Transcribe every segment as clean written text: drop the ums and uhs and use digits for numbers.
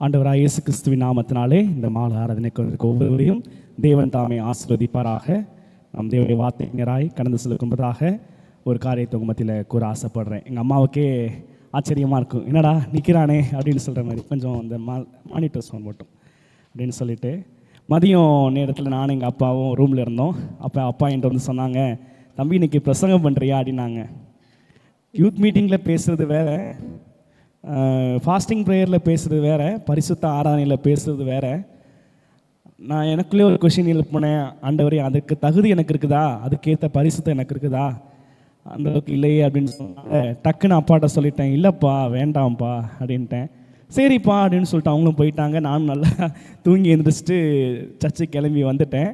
ஆண்டவராக இயேசு கிறிஸ்துவின் நாமத்தினாலே இந்த மாலை ஆராதனைக்கு ஒவ்வொருவரையும் தேவன் தாமே ஆசீர்வதிப்பாராக. நம் தேவனுடைய வார்த்தைஞராய் கடந்து செல்லும்பதாக ஒரு காரியத்தை உங்கள் மத்தியில் கூற ஆசைப்படுறேன். எங்கள் அம்மாவுக்கே ஆச்சரியமாக இருக்கும், என்னடா நிற்கிறானே அப்படின்னு சொல்கிற மாதிரி. கொஞ்சம் அந்த மானிட்டர் சவுண்ட் மட்டும் அப்படின்னு சொல்லிட்டு மதியம் நேரத்தில் நானும் எங்கள் அப்பாவும் ரூமில் இருந்தோம். அப்போ அப்பா என்கிட்ட வந்து சொன்னாங்க, தம்பி இன்றைக்கி பிரசங்கம் பண்ணுறியா அப்படின்னாங்க. யூத் மீட்டிங்கில் பேசுகிறது வேறு, ஃபாஸ்டிங் ப்ரேயரில் பேசுகிறது வேறு, பரிசுத்த ஆராதனையில் பேசுகிறது வேறு. நான் எனக்குள்ளே ஒரு கொஷின் எழுப்பினேன், ஆண்டவரே அதுக்கு தகுதி எனக்கு இருக்குதா, அதுக்கேற்ற பரிசுத்தம் எனக்கு இருக்குதா? அந்தளவுக்கு இல்லையே அப்படின்னு சொன்னாங்க. டக்குன்னு அப்பாட்ட சொல்லிட்டேன், இல்லைப்பா வேண்டாம்ப்பா அப்படின்ட்டேன். சரிப்பா அப்படின்னு சொல்லிட்டு அவங்களும் போயிட்டாங்க. நானும் நல்லா தூங்கி எழுந்திரிச்சிட்டு சர்ச்சுக்கு கிளம்பி வந்துட்டேன்.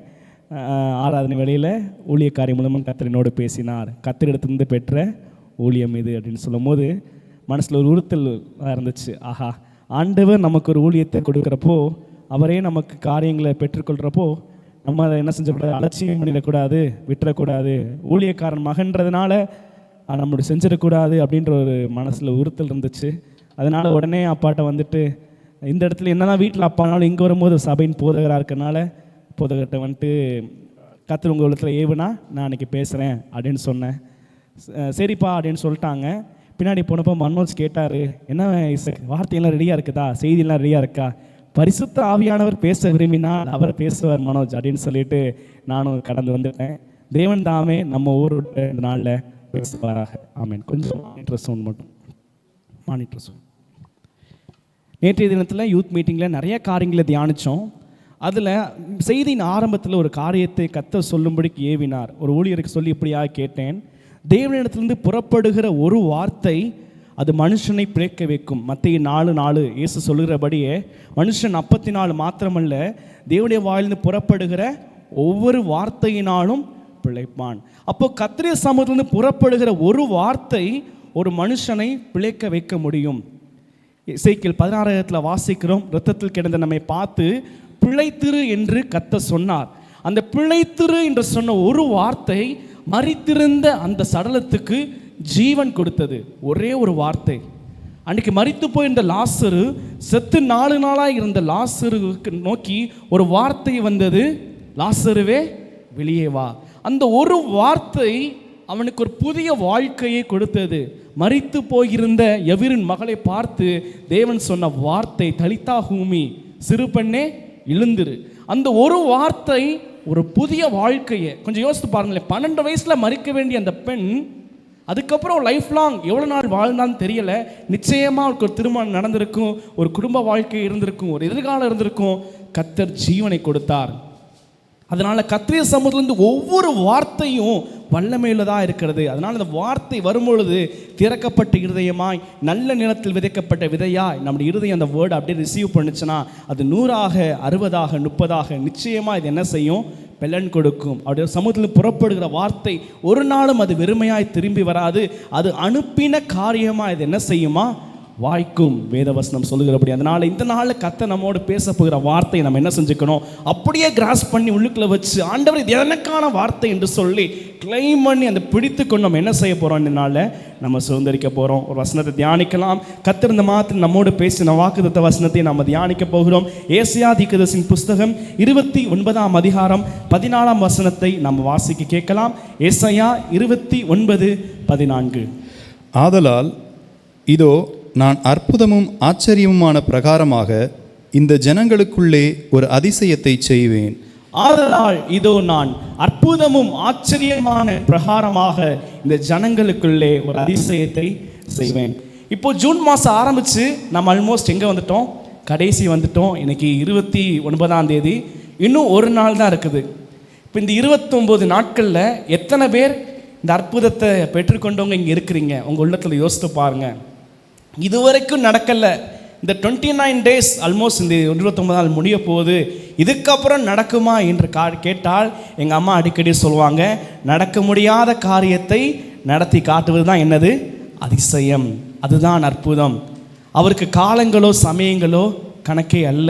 ஆராதனை வேளையில் ஊழியக்காரி மூலமாக கர்த்தரினோடு பேசினார். கர்த்தரிடத்திலிருந்து பெற்ற ஊழியம் இது அப்படின்னு சொல்லும் போது மனசில் ஒரு உறுத்தல் இருந்துச்சு. ஆஹா, ஆண்டவர் நமக்கு ஒரு ஊழியத்தை கொடுக்குறப்போ, அவரே நமக்கு காரியங்களை பெற்றுக்கொள்கிறப்போ நம்ம அதை என்ன செஞ்சக்கூடாது, அலட்சியம் பண்ணிடக்கூடாது, விட்டுறக்கூடாது. ஊழியக்காரன் மகன்றதுனால நம்மளுடைய செஞ்சிடக்கூடாது அப்படின்ற ஒரு மனசில் உறுத்தல் இருந்துச்சு. அதனால் உடனே அப்பாட்ட வந்துட்டு, இந்த இடத்துல என்னதான் வீட்டில் அப்பானாலும் இங்கே வரும்போது சபையின் போதகராக இருக்கனால போதகர்கிட்ட வந்துட்டு கர்த்தர் உங்கள் உள்ளத்தில் ஏவுனா நான் அன்றைக்கி பேசுகிறேன் அப்படின்னு சொன்னேன். சரிப்பா அப்படின்னு சொல்லிட்டாங்க. பின்னாடி போனப்போ மனோஜ் கேட்டார், என்ன வார்த்தையெல்லாம் ரெடியாக இருக்குதா, செய்தியெல்லாம் ரெடியாக இருக்கா? பரிசுத்த ஆவியானவர் பேச விரும்பினால் அவர் பேசுவார் மனோஜ் அப்படின்னு சொல்லிட்டு நானும் கடந்து வந்துட்டேன். தேவன் தாமே நம்ம ஊர் இந்த நாளில் பேசுவாராக. ஆமீன். கொஞ்சம் மானிட்டர் சவுண்ட் மட்டும், மானிட்டர் சவுண்ட். நேற்றைய தினத்தில் யூத் மீட்டிங்கில் நிறைய காரியங்களை தியானித்தோம். அதில் செய்தியின் ஆரம்பத்தில் ஒரு காரியத்தை கர்த்தர் சொல்லும்படிக்கு ஏவினார். ஒரு ஊழியருக்கு சொல்லி இப்படியாக கேட்டேன், தேவனிடத்திலிருந்து புறப்படுகிற ஒரு வார்த்தை அது மனுஷனை பிழைக்க வைக்கும். மத்தேயு 4:4 இயேசு சொல்லுகிறபடியே மனுஷன் அப்பத்தினால் மாத்திரமல்ல, தேவனுடைய வாயிலிருந்து புறப்படுகிற ஒவ்வொரு வார்த்தையினாலும் பிழைப்பான். அப்போ கர்த்தருடைய சமூகத்திலிருந்து புறப்படுகிற ஒரு வார்த்தை ஒரு மனுஷனை பிழைக்க வைக்க முடியும். எசேக்கியேல் 16 வாசிக்கிறோம், இரத்தத்தில் கிடந்த நம்மை பார்த்து பிழைத்திரு என்று கர்த்தர் சொன்னார். அந்த பிழைத்திரு என்று சொன்ன ஒரு வார்த்தை மரித்திருந்த அந்த சடலத்துக்கு ஜீவன் கொடுத்தது. ஒரே ஒரு வார்த்தை. அன்றைக்கி மரித்து போயிருந்த லாசரு, செத்து 4 நாளாக இருந்த லாசருக்கு நோக்கி ஒரு வார்த்தை வந்தது, லாசருவே வெளியே வா. அந்த ஒரு வார்த்தை அவனுக்கு ஒரு புதிய வாழ்க்கையை கொடுத்தது. மரித்து போயிருந்த எவிரின் மகளை பார்த்து தேவன் சொன்ன வார்த்தை, தலித்தா ஹூமி, சிறு பெண்ணே எழுந்திரு. அந்த ஒரு வார்த்தை ஒரு புதிய வாழ்க்கையை, கொஞ்சம் யோசித்து பாருங்களேன். 12 வயசில் மறிக்க வேண்டிய அந்த பெண் அதுக்கப்புறம் லைஃப் லாங் எவ்வளோ நாள் வாழ்ந்தான்னு தெரியல. நிச்சயமாக அவருக்கு ஒரு திருமணம் நடந்திருக்கும், ஒரு குடும்ப வாழ்க்கை இருந்திருக்கும், ஒரு எதிர்காலம் இருந்திருக்கும். கர்த்தர் ஜீவனை கொடுத்தார். அதனால் கர்த்தருடைய சமூகத்திலிருந்து ஒவ்வொரு வார்த்தையும் வல்லமையுள்ளதாக இருக்கிறது. அதனால் அந்த வார்த்தை வரும்பொழுது திறக்கப்பட்ட இருதயமாய், நல்ல நிலத்தில் விதைக்கப்பட்ட விதையாய் நம்முடைய இருதயம் அந்த வேர்டை அப்படியே ரிசீவ் பண்ணுச்சுன்னா அது 100ஆக 60ஆக 30ஆக நிச்சயமாக இது என்ன செய்யும், பலன் கொடுக்கும். அவருடைய சமூகத்தில் புறப்படுகிற வார்த்தை ஒரு நாளும் அது வெறுமையாய் திரும்பி வராது. அது அனுப்பின காரியமாக இது என்ன செய்யுமா, வாய்க்கும். வேதவசனம் சொல்லுகிறபடி. அதனால் இந்த நாளில் கர்த்தர் நம்மோடு பேச போகிற வார்த்தையை நம்ம என்ன செஞ்சுக்கணும், அப்படியே கிராஸ் பண்ணி உள்ளுக்குள்ளே வச்சு, ஆண்டவர் இது எனக்கான வார்த்தை என்று சொல்லி கிளைம் பண்ணி அந்த பிடித்து கொண்டு நம்ம என்ன செய்ய போகிறோம், இந்த நாளில் நம்ம சுதந்திரிக்க போகிறோம். ஒரு வசனத்தை தியானிக்கலாம். கர்த்தர் இந்த மாதத்தில் நம்மோடு பேசின வாக்குத்தத்த வசனத்தை நம்ம தியானிக்க போகிறோம். ஏசாயா தீர்க்கதரிசியின் புஸ்தகம் 29ஆம் அதிகாரம் 14ஆம் வசனத்தை நம்ம வாசிக்க கேட்கலாம். ஏசாயா 29:14. ஆதலால் இதோ நான் அற்புதமும் ஆச்சரியமுமான பிரகாரமாக இந்த ஜனங்களுக்குள்ளே ஒரு அதிசயத்தை செய்வேன். ஆதலால் இதோ நான் அற்புதமும் ஆச்சரியமான பிரகாரமாக இந்த ஜனங்களுக்குள்ளே ஒரு அதிசயத்தை செய்வேன். இப்போ ஜூன் மாதம் ஆரம்பித்து நம்ம ஆல்மோஸ்ட் எங்கே வந்துட்டோம், கடைசி வந்துட்டோம். இன்னைக்கு 29ஆம் தேதி, இன்னும் ஒரு நாள் தான் இருக்குது. இப்போ இந்த 29 நாட்களில் எத்தனை பேர் இந்த அற்புதத்தை பெற்றுக்கொண்டவங்க இங்கே இருக்கிறீங்க? உங்கள் உள்ளத்தில் யோசித்து பாருங்கள். இதுவரைக்கும் நடக்கலை. இந்த 29 டேஸ் ஆல்மோஸ்ட் இந்த 29 நாள் முடிய போகுது. இதுக்கப்புறம் நடக்குமா என்று கேட்டால் எங்கள் அம்மா அடிக்கடி சொல்லுவாங்க, நடக்க முடியாத காரியத்தை நடத்தி காட்டுவது தான் என்னது, அதிசயம். அதுதான் அற்புதம். அவருக்கு காலங்களோ சமயங்களோ கணக்கே அல்ல.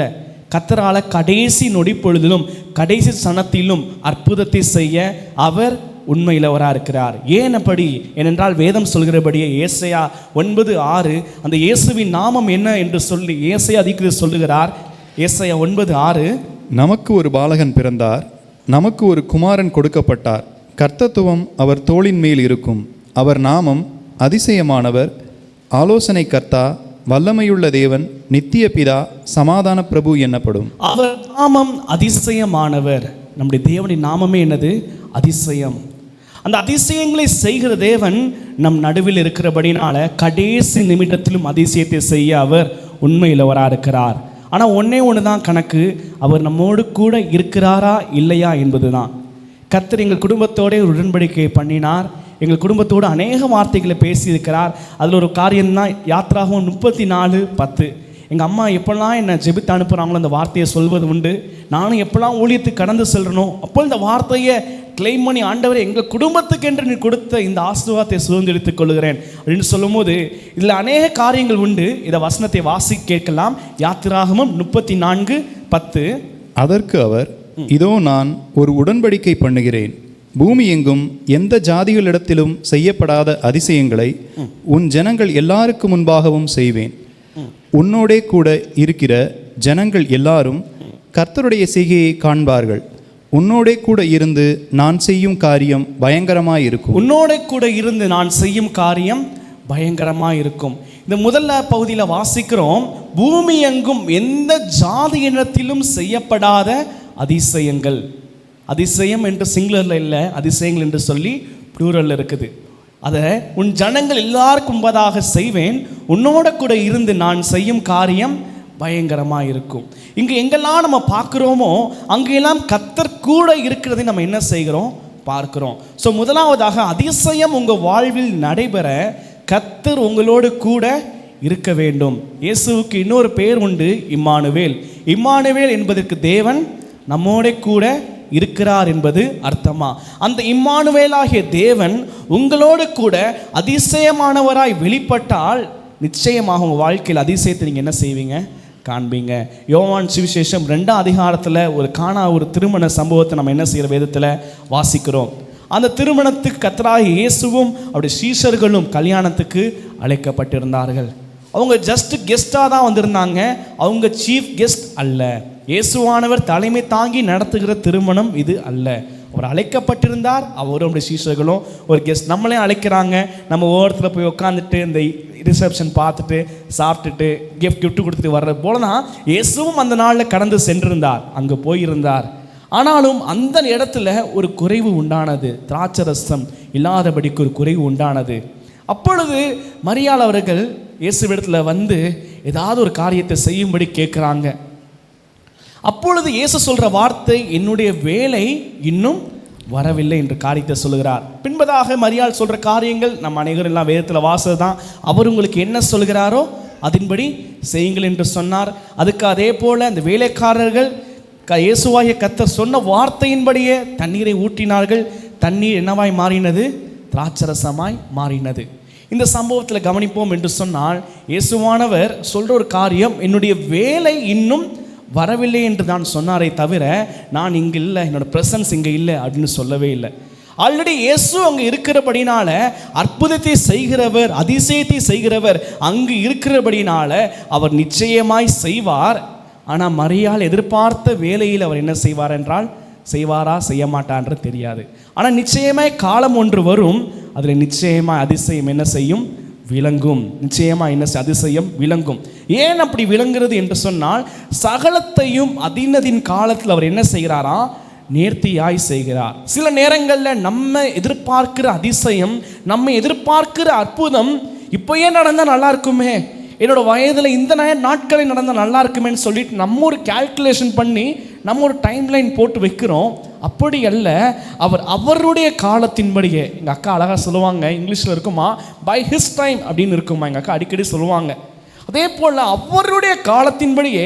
கர்த்தரால் கடைசி நொடி பொழுதிலும் கடைசி சனத்திலும் அற்புதத்தை செய்ய அவர் உண்மையிலவராக இருக்கிறார். ஏன் அப்படி? ஏனென்றால் வேதம் சொல்கிறபடியே ஏசாயா 9:6 அந்த இயேசுவின் நாமம் என்ன என்று சொல்லி ஏசாயா அதிக சொல்லுகிறார். ஏசாயா 9:6, நமக்கு ஒரு பாலகன் பிறந்தார், நமக்கு ஒரு குமாரன் கொடுக்கப்பட்டார், கர்த்தத்துவம் அவர் தோளின் மேல் இருக்கும், அவர் நாமம் அதிசயமானவர், ஆலோசனை கர்த்தா, வல்லமையுள்ள தேவன், நித்திய பிதா, சமாதான பிரபு என்னப்படும். அவர் நாமம் அதிசயமானவர். நம்முடைய தேவனின் நாமமே என்னது? அதிசயம். அந்த அதிசயங்களை செய்கிற தேவன் நம் நடுவில் இருக்கிறபடினால கடைசி நிமிடத்திலும் அதிசயத்தை செய்ய அவர் உண்மையிலவராக இருக்கிறார். ஆனால் ஒன்று தான் கணக்கு, அவர் நம்மோடு கூட இருக்கிறாரா இல்லையா என்பது தான். கர்த்தர் எங்கள் குடும்பத்தோட ஒரு உடன்படிக்கை பண்ணினார். எங்கள் குடும்பத்தோடு அநேக வார்த்தைகளை பேசியிருக்கிறார். அதில் ஒரு காரியம்தான் யாத்ராகமம் 34:10. எங்கள் அம்மா எப்போல்லாம் என்னை ஜெபித்து அனுப்புகிறாங்களோ அந்த வார்த்தையை சொல்வது உண்டு. நானும் எப்போல்லாம் ஊழியத்துக்கு கடந்து செல்கிறனோ அப்போ இந்த வார்த்தையை கிளைம் பண்ணி, ஆண்டவரே எங்கள் குடும்பத்துக்கு என்று நீ கொடுத்த இந்த ஆசீர்வாதத்தை சுதந்திரித்துக் கொள்கிறேன் அப்படின்னு சொல்லும்போது இதில் அநேக காரியங்கள் உண்டு. இதை வசனத்தை வாசி கேட்கலாம். யாத்திராகமம் 34:10. அதற்கு அவர், இதோ நான் ஒரு உடன்படிக்கை பண்ணுகிறேன், பூமி எங்கும் எந்த ஜாதிகளிடத்திலும் செய்யப்படாத அதிசயங்களை உன் ஜனங்கள் எல்லாருக்கு முன்பாகவும் செய்வேன். உன்னோடே கூட இருக்கிற ஜனங்கள் எல்லாரும் கர்த்தருடைய செய்கையை காண்பார்கள். உன்னோடே கூட இருந்து நான் செய்யும் காரியம் பயங்கரமாயிருக்கும். உன்னோட கூட இருந்து நான் செய்யும் காரியம் பயங்கரமாயிருக்கும். இந்த முதல்ல பகுதியில் வாசிக்கிறோம், பூமி எங்கும் எந்த ஜாதியினத்திலும் செய்யப்படாத அதிசயங்கள். அதிசயம் என்று சிங்குலரில் இல்லை, அதிசயங்கள் என்று சொல்லி ப்ளூரலில் இருக்குது. அதை உன் ஜனங்கள் எல்லாருக்கும் முன்பதாக செய்வேன், உன்னோட கூட இருந்து நான் செய்யும் காரியம் பயங்கரமாக இருக்கும். இங்கே எங்கெல்லாம் நம்ம பார்க்குறோமோ அங்கெல்லாம் கர்த்தர் கூட இருக்கிறதை நம்ம என்ன செய்கிறோம்? பார்க்கிறோம். ஸோ முதலாவதாக அதிசயம் உங்கள் வாழ்வில் நடைபெற கர்த்தர் உங்களோடு கூட இருக்க வேண்டும். இயேசுவுக்கு இன்னொரு பேர் உண்டு, இம்மானுவேல். இம்மானுவேல் என்பதற்கு தேவன் நம்மோட கூட இருக்கிறார் என்பது அர்த்தமா. அந்த இம்மானுவேலாகிய தேவன் உங்களோடு கூட அதிசயமானவராய் வெளிப்பட்டால் நிச்சயமாக உங்கள் வாழ்க்கையில் அதிசயத்தை நீங்கள் என்ன செய்வீங்க? காண்பீங்க. யோவான் சுவிசேஷம் 2ஆம் அதிகாரத்தில் ஒரு திருமண சம்பவத்தை நம்ம என்ன செய்கிற வேதத்தில் வாசிக்கிறோம். அந்த திருமணத்துக்கு கர்த்தராகிய இயேசுவும் அவருடைய சீஷர்களும் கல்யாணத்துக்கு அழைக்கப்பட்டிருந்தார்கள். அவங்க ஜஸ்ட் கெஸ்டாக தான் வந்திருந்தாங்க, அவங்க சீஃப் கெஸ்ட் அல்ல. இயேசுவானவர் தலைமை தாங்கி நடத்துகிற திருமணம் இது அல்ல. அவர் அழைக்கப்பட்டிருந்தார், அவரும் அவருடைய சீஷர்களும் ஒரு கெஸ்ட். நம்மளே அழைக்கிறாங்க, நம்ம ஓரத்தில் போய் உட்காந்துட்டு இந்த ரிசப்ஷன் பார்த்துட்டு சாப்பிட்டுட்டு கிஃப்ட் கொடுத்துட்டு வர்றது போல தான் இயேசுவும் அந்த நாளில் கடந்து சென்றிருந்தார், அங்கே போயிருந்தார். ஆனாலும் அந்த இடத்துல ஒரு குறைவு உண்டானது, திராட்சரசம் இல்லாதபடிக்கு ஒரு குறைவு உண்டானது. அப்பொழுது மரியாள் அவர்கள் இயேசுவிடத்தில் வந்து ஏதாவது ஒரு காரியத்தை செய்யும்படி கேட்குறாங்க. அப்பொழுது இயேசு சொல்கிற வார்த்தை, என்னுடைய வேலை இன்னும் வரவில்லை என்று காரியத்தை சொல்லுகிறார். பின்பதாக மரியாள் சொல்கிற காரியங்கள் நம்ம அனைவரும் எல்லாம் வேதத்தில் வாசது தான். அவர் உங்களுக்கு என்ன சொல்கிறாரோ அதன்படி செய்யுங்கள் என்று சொன்னார். அதுக்கு அதே போல் அந்த வேலைக்காரர்கள் இயேசுவாகிய கர்த்தர் சொன்ன வார்த்தையின்படியே தண்ணீரை ஊற்றினார்கள். தண்ணீர் என்னவாய் மாறினது? திராட்சரசமாய் மாறினது. இந்த சம்பவத்தில் கவனிப்போம் என்று சொன்னால், இயேசுவானவர் சொல்கிற ஒரு காரியம், என்னுடைய வேலை இன்னும் வரவில்லை என்று நான் சொன்னாரே தவிர நான் இங்கே இல்லை, என்னோட ப்ரெசன்ஸ் இங்கே இல்லை அப்படின்னு சொல்லவே இல்லை. ஆல்ரெடி இயேசு அங்கே இருக்கிறபடினால, அற்புதத்தை செய்கிறவர், அதிசயத்தை செய்கிறவர் அங்கு இருக்கிறபடினால அவர் நிச்சயமாய் செய்வார். ஆனால் மரியாள் எதிர்பார்த்த வேலையில் அவர் என்ன செய்வார் என்றால், செய்வாரா செய்ய மாட்டான்ற தெரியாது. ஆனால் நிச்சயமாய் காலம் ஒன்று வரும், அதில் நிச்சயமாக அதிசயம் என்ன செய்யும்? விளங்கும். நிச்சயமாக என்ன அதிசயம் விளங்கும். ஏன் அப்படி விளங்குறது என்று சொன்னால், சகலத்தையும் அதினதின் காலத்தில் அவர் என்ன செய்கிறாரா? நேர்த்தியாய் செய்கிறார். சில நேரங்களில் நம்ம எதிர்பார்க்கிற அதிசயம், நம்ம எதிர்பார்க்கிற அற்புதம் இப்போயே நடந்தால் நல்லா இருக்குமே, என்னோடய வயதில் இந்த நாட்களில் நடந்தால் நல்லா இருக்குமேன்னு சொல்லிட்டு நம்ம ஒரு கால்குலேஷன் பண்ணி நம்ம ஒரு டைம்லைன் போட்டு வைக்கிறோம். அப்படி அல்ல, அவருடைய காலத்தின்படியே. எங்கள் அக்கா அழகாக சொல்லுவாங்க, இங்கிலீஷில் இருக்குமா, பை ஹிஸ் டைம் அப்படின்னு இருக்குமா, எங்கள் அக்கா அடிக்கடி சொல்லுவாங்க. அதே போல் அவருடைய காலத்தின்படியே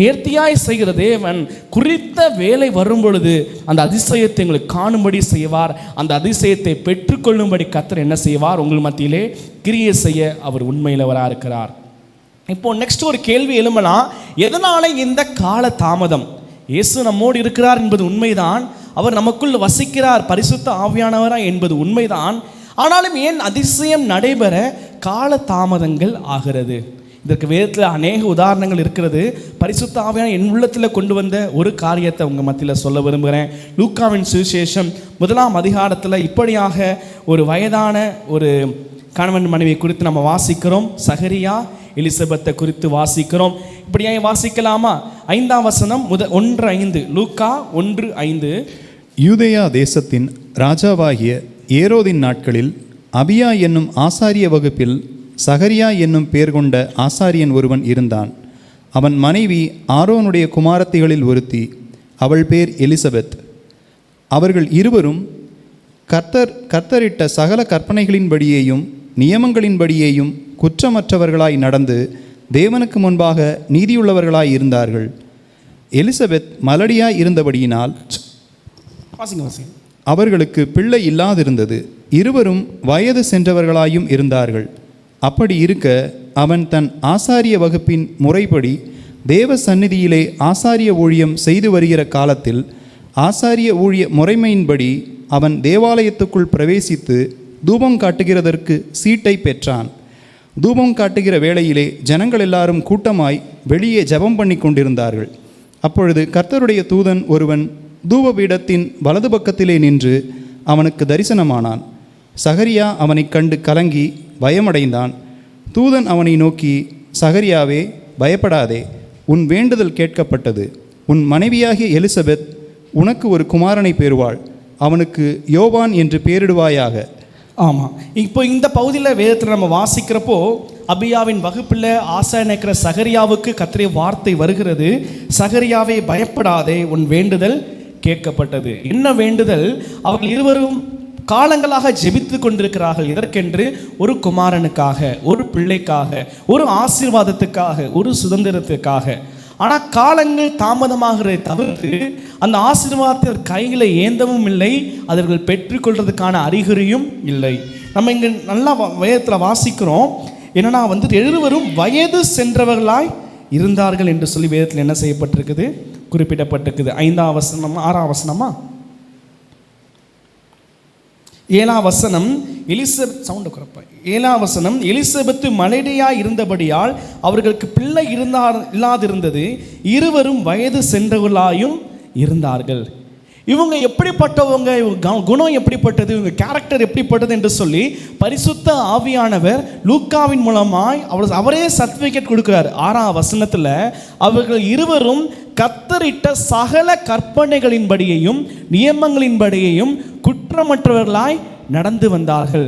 நேர்த்தியாய் செய்கிற தேவன் குறித்த வேலை வரும் பொழுது அந்த அதிசயத்தை எங்களுக்கு காணும்படி செய்வார். அந்த அதிசயத்தை பெற்றுக்கொள்ளும்படி கர்த்தர் என்ன செய்வார்? உங்கள் மத்தியிலே கிரியை செய்ய அவர் உண்மையிலவராக இருக்கிறார். இப்போ நெக்ஸ்ட் ஒரு கேள்வி எழும்பலாம், எதனால இந்த கால தாமதம்? இயேசு நம்மோடு இருக்கிறார் என்பது உண்மைதான். அவர் நமக்குள் வசிக்கிறார், பரிசுத்த ஆவியானவராய் என்பது உண்மைதான். ஆனாலும் ஏன் அதிசயம் நடைபெற கால தாமதங்கள் ஆகிறது? இதற்கு வேதத்தில் அநேக உதாரணங்கள் இருக்கிறது. பரிசுத்த ஆவியான என் உள்ளத்தில் கொண்டு வந்த ஒரு காரியத்தை உங்கள் மத்தியில் சொல்ல விரும்புகிறேன். லூக்காவின் சுவிசேஷம் 1ஆம் அதிகாரத்தில் இப்படியாக ஒரு வயதான ஒரு கணவன் மனைவி குறித்து நம்ம வாசிக்கிறோம். சகரியா எலிசபெத்தை குறித்து வாசிக்கிறோம். இப்படியாக வாசிக்கலாமா? 5ஆம் வசனம் 1:5. லூக்கா 1:5. யூதேயா தேசத்தின் ராஜாவாகிய ஏரோதின் நாட்களில் அபியா என்னும் ஆசாரிய வகுப்பில் சகரியா என்னும் பேர் கொண்ட ஆசாரியன் ஒருவன் இருந்தான். அவன் மனைவி ஆரோனுடைய குமாரத்திகளில் ஒருத்தி, அவள் பேர் எலிசபெத். அவர்கள் இருவரும் கர்த்தரிட்ட சகல கற்பனைகளின்படியேயும் நியமங்களின்படியேயும் குற்றமற்றவர்களாய் நடந்து தேவனுக்கு முன்பாக நீதியுள்ளவர்களாய் இருந்தார்கள். எலிசபெத் மலடியாய் இருந்தபடியினால் அவர்களுக்கு பிள்ளை இல்லாதிருந்தது. இருவரும் வயது சென்றவர்களாயும் இருந்தார்கள். அப்படி இருக்க அவன் தன் ஆசாரிய வகுப்பின் முறைப்படி தேவ சந்நிதியிலே ஆசாரிய ஊழியம் செய்து வருகிற காலத்தில் ஆசாரிய ஊழிய முறைமையின்படி அவன் தேவாலயத்துக்குள் பிரவேசித்து தூபம் காட்டுகிறதற்கு சீட்டை பெற்றான். தூபம் காட்டுகிற வேளையிலே ஜனங்கள் எல்லாரும் கூட்டமாய் வெளியே ஜெபம் பண்ணி கொண்டிருந்தார்கள். அப்பொழுது கர்த்தருடைய தூதன் ஒருவன் தூபபீடத்தின் வலது பக்கத்திலே நின்று அவனுக்கு தரிசனமானான். சகரியா அவனை கண்டு கலங்கி பயமடைந்தான். தூதன் அவனை நோக்கி, சகரியாவே, பயப்படாதே, உன் வேண்டுதல் கேட்கப்பட்டது. உன் மனைவியாகிய எலிசபெத் உனக்கு ஒரு குமாரனை பெறுவாள். அவனுக்கு யோவான் என்று பெயரிடுவாயாக. ஆமாம், இப்போ இந்த பகுதியில் வேதத்தில் நம்ம வாசிக்கிறப்போ அபியாவின் வகுப்பில் ஆசாரியனாக இருக்கிற சகரியாவுக்கு கர்த்தருடைய வார்த்தை வருகிறது. சகரியாவே, பயப்படாதே, உன் வேண்டுதல் கேட்கப்பட்டது. என்ன வேண்டுதல்? அவர்கள் இருவரும் காலங்களாக ஜெபித்து கொண்டிருக்கிறார்கள். இதற்கென்று ஒரு குமாரனுக்காக, ஒரு பிள்ளைக்காக, ஒரு ஆசீர்வாதத்துக்காக, ஒரு சுதந்திரத்துக்காக. ஆனால் காலங்கள் தாமதமாகிறதை தவிர்த்து அந்த ஆசீர்வாதத்தை கையில் ஏந்தவும் இல்லை, அவர்கள் பெற்றுக்கொள்றதுக்கான அறிகுறியும் இல்லை. நம்ம இங்கே நல்லா வேதத்தில் வாசிக்கிறோம். என்னன்னா இருவரும் வயது சென்றவர்களாய் இருந்தார்கள் என்று சொல்லி வேதத்தில் என்ன செய்யப்பட்டிருக்குது? குறிப்பிடப்பட்டிருக்குது. 5ஆம் வசனம் 6ஆம் வசனமா 7ஆம் வசனம் எலிசபெத்து மலடியாய் இருந்தபடியால் அவர்களுக்கு பிள்ளை இல்லாதிருந்தது. இருவரும் வயது சென்றவர்களாயும் இருந்தார்கள். இவங்க எப்படிப்பட்டவங்க, குணம் எப்படிப்பட்டது, இவங்க கேரக்டர் எப்படிப்பட்டது என்று சொல்லி பரிசுத்த ஆவியானவர் லூக்காவின் மூலமாய் அவரே சர்டிஃபிகேட் கொடுக்கிறார். 6ஆம் வசனத்தில் அவர்கள் இருவரும் கர்த்தரிட்ட சகல கற்பனைகளின்படியையும் நியமங்களின்படியையும் குற்றமற்றவர்களாய் நடந்து வந்தார்கள்.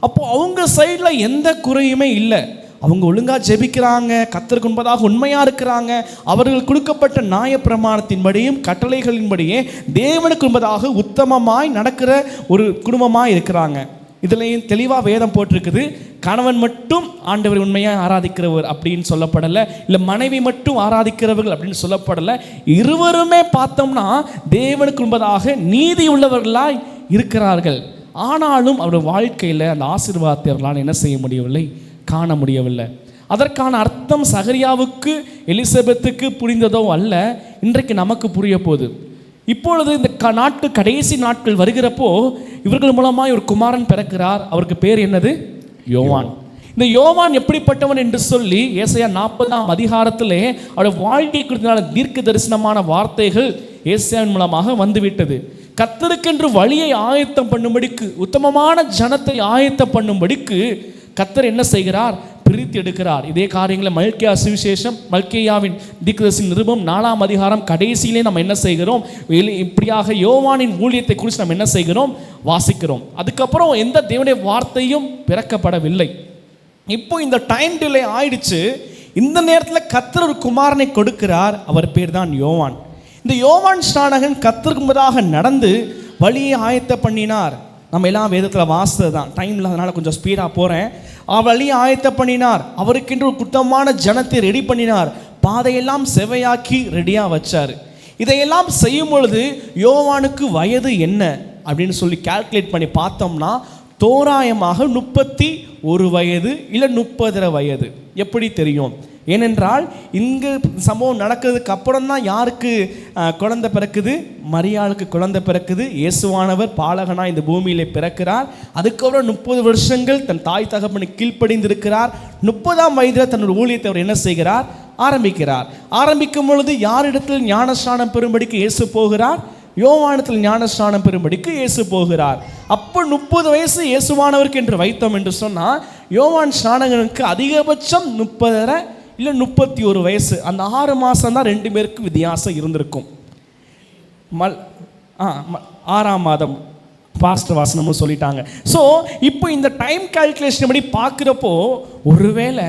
அப்போ அவங்க சைடில் எந்த குறையுமே இல்லை. அவங்க ஒழுங்காக ஜெபிக்கிறாங்க, கர்த்தருக்கு முன்பதாக உண்மையாக இருக்கிறாங்க. அவர்கள் கொடுக்கப்பட்ட நியாயப்பிரமாணத்தின்படியும் கட்டளைகளின்படியே தேவனுக்கு முன்பதாக உத்தமமாய் நடக்கிற ஒரு குடும்பமாக இருக்கிறாங்க. இதுலேயும் தெளிவாக வேதம் போட்டிருக்குது. கணவன் மட்டும் ஆண்டவர் உண்மையாக ஆராதிக்கிறவர் அப்படின்னு சொல்லப்படலை, இல்லை மனைவி மட்டும் ஆராதிக்கிறவர்கள் அப்படின்னு சொல்லப்படலை. இருவருமே பார்த்தோம்னா தேவனுக்கு முன்பதாக நீதி உள்ளவர்களாய் இருக்கிறார்கள். ஆனாலும் அவருடைய வாழ்க்கையில் அந்த ஆசீர்வாதத்தை அவர்களால் என்ன செய்ய முடியவில்லை, காண முடியவில்லை. அதற்கான அர்த்தம் சகரியாவுக்கு எலிசபெத்துக்கு புரிந்ததோ அல்ல, இன்றைக்கு நமக்கு புரிய போகுது. இப்பொழுது இந்த கடைசி நாட்கள் வருகிறப்போ இவர்கள் மூலமாய் ஒரு குமாரன் பிறக்கிறார். அவருக்கு பேர் என்னது? யோவான். இந்த யோவான் எப்படிப்பட்டவன் என்று சொல்லி ஏசாயா 40ஆம் அதிகாரத்திலே அவருடைய வாழ்க்கை குறித்த தீர்க்க தரிசனமான வார்த்தைகள் ஏசாயாவின் மூலமாக வந்துவிட்டது. கர்த்தருக்கென்று வழியை ஆயத்தம் பண்ணும்படிக்கு, உத்தமமான ஜனத்தை ஆயத்தம் பண்ணும்படிக்கு கர்த்தர் என்ன செய்கிறார்? பிரித்து எடுக்கிறார். இதே காரியங்களை மல்கியா சுவிசேஷம், மல்கியாவின் தீர்க்கதரிசி நிருபம் 4ஆம் அதிகாரம் கடைசியிலே நம்ம என்ன செய்கிறோம்? இப்படியாக யோவானின் ஊழியத்தை குறித்து நம்ம என்ன செய்கிறோம்? வாசிக்கிறோம். அதுக்கப்புறம் எந்த தேவனுடைய வார்த்தையும் பிறக்கப்படவில்லை. இப்போ இந்த டைம் டிலே ஆயிடுச்சு. இந்த நேரத்தில் கர்த்தர் ஒரு குமாரனை கொடுக்கிறார். அவர் பேர் தான் யோவான். இந்த யோவான் ஸ்நானகன் கர்த்தருக்கு முன்பதாக நடந்து வழியை ஆயத்த பண்ணினார். நம்ம எல்லாம் வேதத்தில் வாசித்தது தான். டைம் இல்லாதனால கொஞ்சம் ஸ்பீடாக போகிறேன். வழியை ஆயத்த பண்ணினார். அவருக்கென்று ஒரு குத்தமான ஜனத்தை ரெடி பண்ணினார். பாதையெல்லாம் செவையாக்கி ரெடியாக வச்சார். இதையெல்லாம் செய்யும் பொழுது யோவானுக்கு வயது என்ன அப்படின்னு சொல்லி கால்குலேட் பண்ணி பார்த்தோம்னா தோராயமாக 31 வயது இல்லை 30 வயது. எப்படி தெரியும்? ஏனென்றால் இங்கு சம்பவம் நடக்கிறதுக்கு அப்புறம் தான் யாருக்கு குழந்தை பிறக்குது? மரியாளுக்கு குழந்தை பிறக்குது. இயேசுவானவர் பாலகனாக இந்த பூமியிலே பிறக்கிறார். அதுக்கப்புறம் 30 வருஷங்கள் தன் தாய் தகப்பனுக்கு கீழ்ப்படிந்திருக்கிறார். 30ஆம் வயதில் தன்னுடைய ஊழியத்தை அவர் என்ன செய்கிறார்? ஆரம்பிக்கிறார். ஆரம்பிக்கும் பொழுது யாரிடத்தில் ஞானஸ்நானம் பெறும்படிக்கு இயேசு போகிறார்? யோவானிடத்தில் ஞானஸ்நானம் பெறும்படிக்கு இயேசு போகிறார். அப்போ 30 வயசு இயேசுவானவருக்கு என்று வைத்தோம் என்று சொன்னால், யோவான் ஸ்நானகனுக்கு அதிகபட்சம் 30 இல்லை 31 வயசு. அந்த 6 மாதம் தான் 2 பேருக்கு வித்தியாசம் இருந்திருக்கும். 6ஆம் மாதம் பாஸ்டர் வாசனமும் சொல்லிட்டாங்க. ஸோ இப்போ இந்த டைம் கால்குலேஷன் படி பார்க்குறப்போ, ஒருவேளை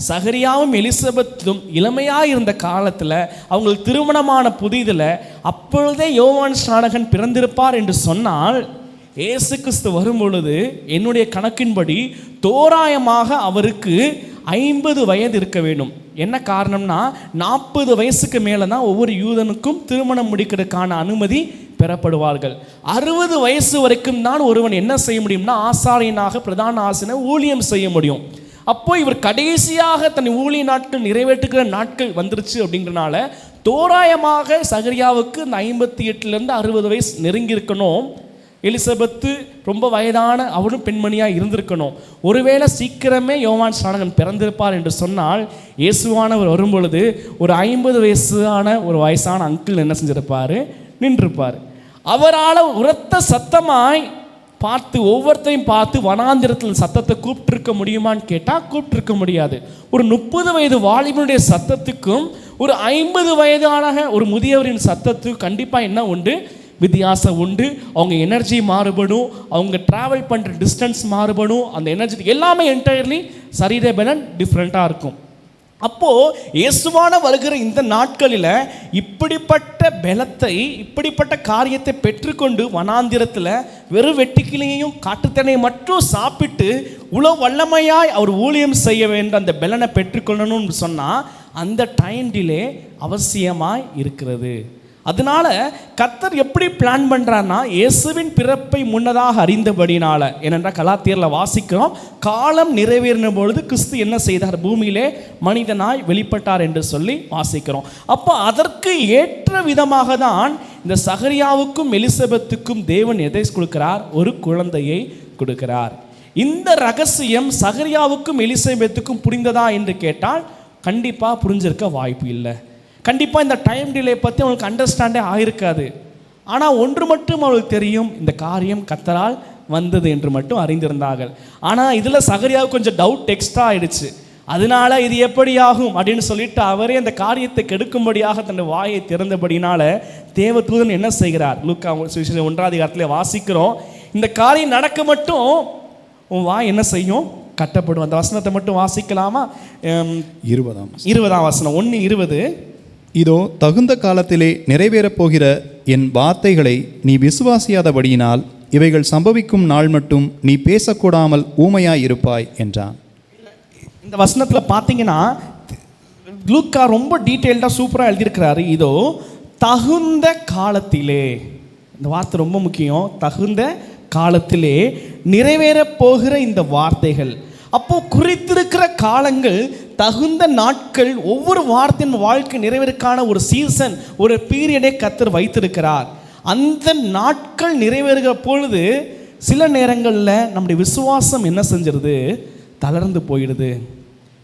சகரியாவும் எலிசபெத்தும் இளமையாக இருந்த காலத்தில், அவங்களுக்கு திருமணமான புதிதில் அப்பொழுதே யோவான் ஸ்நானகன் பிறந்திருப்பார் என்று சொன்னால், இயேசு கிறிஸ்து வரும் பொழுது என்னுடைய கணக்கின்படி தோராயமாக அவருக்கு 50 வயது இருக்க வேண்டும். என்ன காரணம்னா, 40 வயசுக்கு மேலே தான் ஒவ்வொரு யூதனுக்கும் திருமணம் முடிக்கிறதுக்கான அனுமதி பெறப்படுவார்கள். 60 வயசு வரைக்கும் தான் ஒருவன் என்ன செய்ய முடியும்னா, ஆசாரியனாக பிரதான ஆசிரியர் ஊழியம் செய்ய முடியும். அப்போ இவர் கடைசியாக தன் ஊழிய நாட்கள் நிறைவேற்றுகிற நாட்கள் வந்துருச்சு. அப்படிங்கிறனால தோராயமாக சகரியாவுக்கு இந்த 58லேருந்து 60 வயசு நெருங்கி இருக்கணும். எலிசபெத்து ரொம்ப வயதான அவரும் பெண்மணியாக இருந்திருக்கணும். ஒருவேளை சீக்கிரமே யோவான் ஸ்நானகன் பிறந்திருப்பார் என்று சொன்னால், இயேசுவானவர் வரும் பொழுது ஒரு 50 வயசான அங்கிள் என்ன செஞ்சிருப்பார்? நின்றிருப்பார். அவரால் உரத்த சத்தமாய் பார்த்து, ஒவ்வொருத்தையும் பார்த்து வனாந்திரத்தில் சத்தத்தை கூப்பிட்டுருக்க முடியுமான்னு கேட்டால் கூப்பிட்டுருக்க முடியாது. ஒரு 30 வயது வாலிபனுடைய சத்தத்துக்கும் ஒரு 50 வயதான ஒரு முதியவரின் சத்தத்துக்கும் கண்டிப்பாக என்ன உண்டு? வித்தியாசம் உண்டு. அவங்க எனர்ஜி மாறுபடும், அவங்க ட்ராவல் பண்ணுற டிஸ்டன்ஸ் மாறுபடும், அந்த எனர்ஜி எல்லாமே என்டையர்லி சரீர பலன் டிஃப்ரெண்ட்டாக இருக்கும். அப்போது இயேசுவான வருகிற இந்த நாட்களில் இப்படிப்பட்ட பலத்தை, இப்படிப்பட்ட காரியத்தை பெற்றுக்கொண்டு வனாந்திரத்தில் வெறும் வெட்டுக்கிளியையும் காட்டுத்தனையை மட்டும் சாப்பிட்டு உலக வல்லமையாய் அவர் ஊழியம் செய்ய வேண்ட அந்த பலனை பெற்றுக்கொள்ளணும்னு சொன்னால் அந்த டைம் டிலே அவசியமாய் இருக்கிறது. அதனால கர்த்தர் எப்படி பிளான் பண்ணுறாருன்னா, இயேசுவின் பிறப்பை முன்னதாக அறிந்தபடினால, ஏனென்றால் கலாத்தியரில் வாசிக்கிறோம், காலம் நிறைவேறின பொழுது கிறிஸ்து என்ன செய்தார்? பூமியிலே மனிதனாய் வெளிப்பட்டார் என்று சொல்லி வாசிக்கிறோம். அப்போ அதற்கு ஏற்ற விதமாக தான் இந்த சகரியாவுக்கும் எலிசபெத்துக்கும் தேவன் எதை கொடுக்கிறார்? ஒரு குழந்தையை கொடுக்கிறார். இந்த ரகசியம் சகரியாவுக்கும் எலிசபெத்துக்கும் புரிந்ததா என்று கேட்டால் கண்டிப்பாக புரிஞ்சிருக்க வாய்ப்பு இல்லை. கண்டிப்பாக இந்த டைம் டிலே பற்றி அவங்களுக்கு அண்டர்ஸ்டாண்டே ஆகிருக்காது. ஆனால் ஒன்று மட்டும் அவளுக்கு தெரியும், இந்த காரியம் கர்த்தரால் வந்தது என்று மட்டும் அறிந்திருந்தார்கள். ஆனால் இதில் சகரியாவுக்கு கொஞ்சம் டவுட் எக்ஸ்ட்ரா ஆயிடுச்சு. அதனால இது எப்படி ஆகும் அப்படின்னு சொல்லிட்டு அவரே அந்த காரியத்தை கெடுக்கும்படியாக தன் வாயை திறந்தபடினால தேவதூதன் என்ன செய்கிறார்? லூக்கா 1ஆம் அதிகாரத்தில் வாசிக்கிறோம், இந்த காரியம் நடக்க மட்டும் உன் வாய் என்ன செய்யும்? கட்டப்படும். அந்த வசனத்தை மட்டும் வாசிக்கலாமா? 20ஆம் வசனம் 1:20. இதோ தகுந்த காலத்திலே நிறைவேறப் போகிற என் வார்த்தைகளை நீ விசுவாசியாதபடியினால் இவைகள் சம்பவிக்கும் நாள் மட்டும் நீ பேசக்கூடாமல் ஊமையாய் இருப்பாய் என்றான். இந்த வசனத்தில் பார்த்தீங்கன்னா லூக்கா ரொம்ப டீட்டெயில்டாக சூப்பராக எழுதியிருக்கிறாரு. இதோ தகுந்த காலத்திலே, இந்த வார்த்தை ரொம்ப முக்கியம், தகுந்த காலத்திலே நிறைவேறப் போகிற இந்த வார்த்தைகள். அப்போ குறித்திருக்கிற காலங்கள், தகுந்த நாட்கள், ஒவ்வொரு வார்த்தையின் வாழ்க்கை நிறைவேறக்கான ஒரு சீசன், ஒரு பீரியடை கர்த்தர் வைத்திருக்கிறார். அந்த நாட்கள் நிறைவேறுகிற பொழுது சில நேரங்களில் நம்முடைய விசுவாசம் என்ன செஞ்சிருது? தளர்ந்து போயிடுது.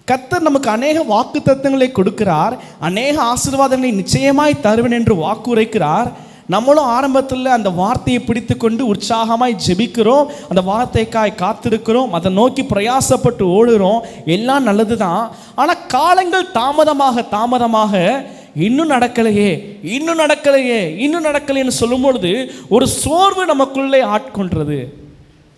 கர்த்தர் நமக்கு அநேக வாக்கு தத்தங்களை கொடுக்கிறார், அநேக ஆசீர்வாதங்களை நிச்சயமாய் தருவேன் என்று வாக்குரைக்கிறார். நம்மளும் ஆரம்பத்தில் அந்த வார்த்தையை பிடித்து கொண்டு உற்சாகமாய் ஜெபிக்கிறோம், அந்த வார்த்தைக்காய் காத்திருக்கிறோம், அதை நோக்கி பிரயாசப்பட்டு ஓடுகிறோம், எல்லாம் நல்லது தான். ஆனால் காலங்கள் தாமதமாக இன்னும் நடக்கலையே நடக்கலையேன்னு சொல்லும் பொழுது ஒரு சோர்வு நமக்குள்ளே ஆட்கொள்றது.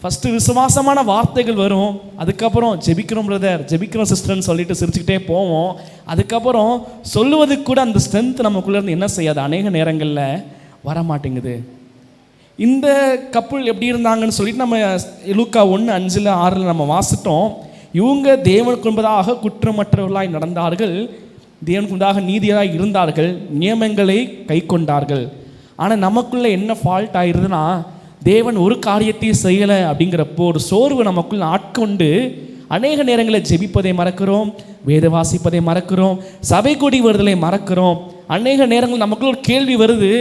ஃபஸ்ட்டு விசுவாசமான வார்த்தைகள் வரும், அதுக்கப்புறம் ஜெபிக்கிறோம் பிரதர், ஜெபிக்கிறோம் சிஸ்டர்ன்னு சொல்லிட்டு சிரிச்சுக்கிட்டே போவோம். அதுக்கப்புறம் சொல்லுவதுக்கு கூட அந்த ஸ்ட்ரென்த் நமக்குள்ளே இருந்து என்ன செய்யாது? அநேக நேரங்களில் வரமாட்டேங்குது. இந்த கப்புள் எப்படி இருந்தாங்கன்னு சொல்லிட்டு நம்ம லூக்கா 1:5-6 நம்ம வாசிட்டோம். இவங்க தேவனுக்கு முன்பதாக குற்றமற்றவர்களாய் நடந்தார்கள், தேவனுக்கு முன்பதாக நீதியாக இருந்தார்கள், நியமங்களை கை கொண்டார்கள். ஆனால் நமக்குள்ளே என்ன ஃபால்ட் ஆயிடுதுன்னா, தேவன் ஒரு காரியத்தையும் செய்யலை அப்படிங்கிறப்போ ஒரு சோர்வு நமக்குள்ள ஆட்கொண்டு அநேக நேரங்களில் ஜெபிப்பதை மறக்கிறோம், வேத வாசிப்பதை மறக்கிறோம், சபை கூடி வருதலை மறக்கிறோம். அநேக நேரங்கள் நமக்குள்ள ஒரு கேள்வி வருது,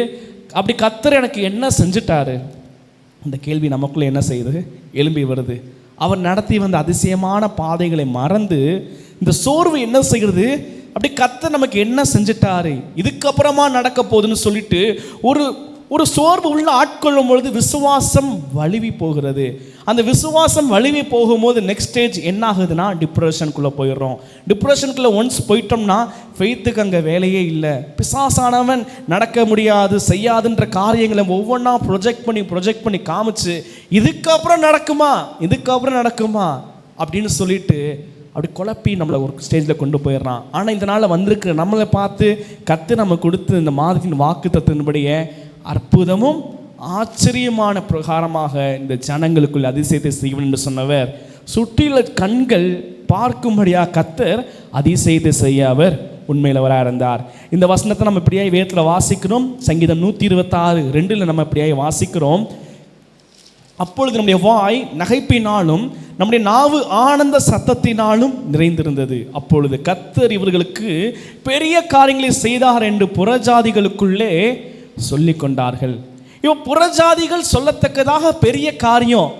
அப்படி கர்த்தர் எனக்கு என்ன செஞ்சுட்டாரு? அந்த கேள்வி நமக்குள்ள என்ன செய்யுது? எழும்பி வருது. அவர் நடத்தி வந்த அதிசயமான பாதைகளை மறந்து இந்த சோர்வு என்ன செய்கிறது? அப்படி கர்த்தர் நமக்கு என்ன செஞ்சிட்டாரு, இதுக்கப்புறமா நடக்க போகுதுன்னு சொல்லிட்டு ஒரு சோர்வு உள்ள ஆட்கொள்ளும் பொழுது விசுவாசம் வலிவி போகிறது. அந்த விசுவாசம் வலிவி போகும்போது நெக்ஸ்ட் ஸ்டேஜ் என்ன ஆகுதுன்னா டிப்ரெஷனுக்குள்ளே போயிடுறோம். டிப்ரெஷனுக்குள்ளே ஒன்ஸ் போயிட்டோம்னா ஃபெய்த்துக்கு அங்கே வேலையே இல்லை. பிசாசானவன் நடக்க முடியாது செய்யாதுன்ற காரியங்களை ஒவ்வொன்றா ப்ரொஜெக்ட் பண்ணி காமிச்சு இதுக்கப்புறம் நடக்குமா அப்படின்னு சொல்லிட்டு அப்படி குழப்பி நம்மளை ஒரு ஸ்டேஜில் கொண்டு போயிடுறான். ஆனால் இந்த நாளில் வந்திருக்கிற நம்மளை பார்த்து கர்த்தர் நம்ம கொடுத்து இந்த மாதத்தின் வாக்குத்தத்தின்படியே அற்புதமும் ஆச்சரியமான பிரகாரமாக இந்த ஜனங்களுக்குள் அதிசயத்தை செய்வன் என்று சொன்னவர், சுற்றியுள்ள கண்கள் பார்க்கும்படியாக கர்த்தர் அதிசயத்தை செய்ய அவர் உண்மையிலவராக இருந்தார். இந்த வசனத்தை நம்ம இப்படியாய் வேதத்தில் வாசிக்கிறோம். சங்கீதம் 126:2 நம்ம இப்படியாய் வாசிக்கிறோம். அப்பொழுது நம்முடைய வாய் நகைப்பினாலும் நம்முடைய நாவு ஆனந்த சத்தத்தினாலும் நிறைந்திருந்தது. அப்பொழுது கர்த்தர் இவர்களுக்கு பெரிய காரியங்களை செய்தார் என்று புறஜாதிகளுக்குள்ளே சொல்லி கொண்டார்கள். புறஜாதிகள் சொல்லத்தக்கதாக பெரிய காரியம்,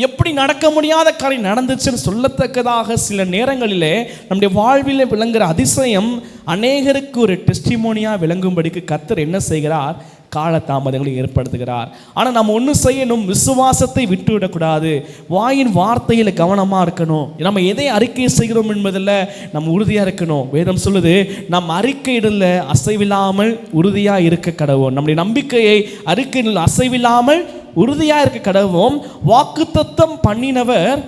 எப்படி நடக்க முடியாத காரியம் நடந்துச்சுன்னு சொல்லத்தக்கதாக சில நேரங்களிலே நம்முடைய வாழ்வில் விளங்குகிற அதிசயம் அநேகருக்கு ஒரு டெஸ்டிமோனியாக விளங்கும்படிக்கு கர்த்தர் என்ன செய்கிறார்? காலதாமதங்களை ஏற்படுத்துகிறார். ஆனால் நம்ம ஒன்று செய்யணும், விசுவாசத்தை விட்டுவிடக்கூடாது. வாயின் வார்த்தையில் கவனமாக இருக்கணும். நம்ம எதை அறிக்கை செய்கிறோம் என்பதில் நம்ம உறுதியாக இருக்கணும். வேதம் சொல்லுது, நம் அறிக்கையிடல அசைவில்லாமல் உறுதியாக இருக்க கடவோம். நம்முடைய நம்பிக்கையை அறிக்கையிடல அசைவில்லாமல் உறுதியாக இருக்க கடவோம். வாக்குத்தத்தம் பண்ணினவர்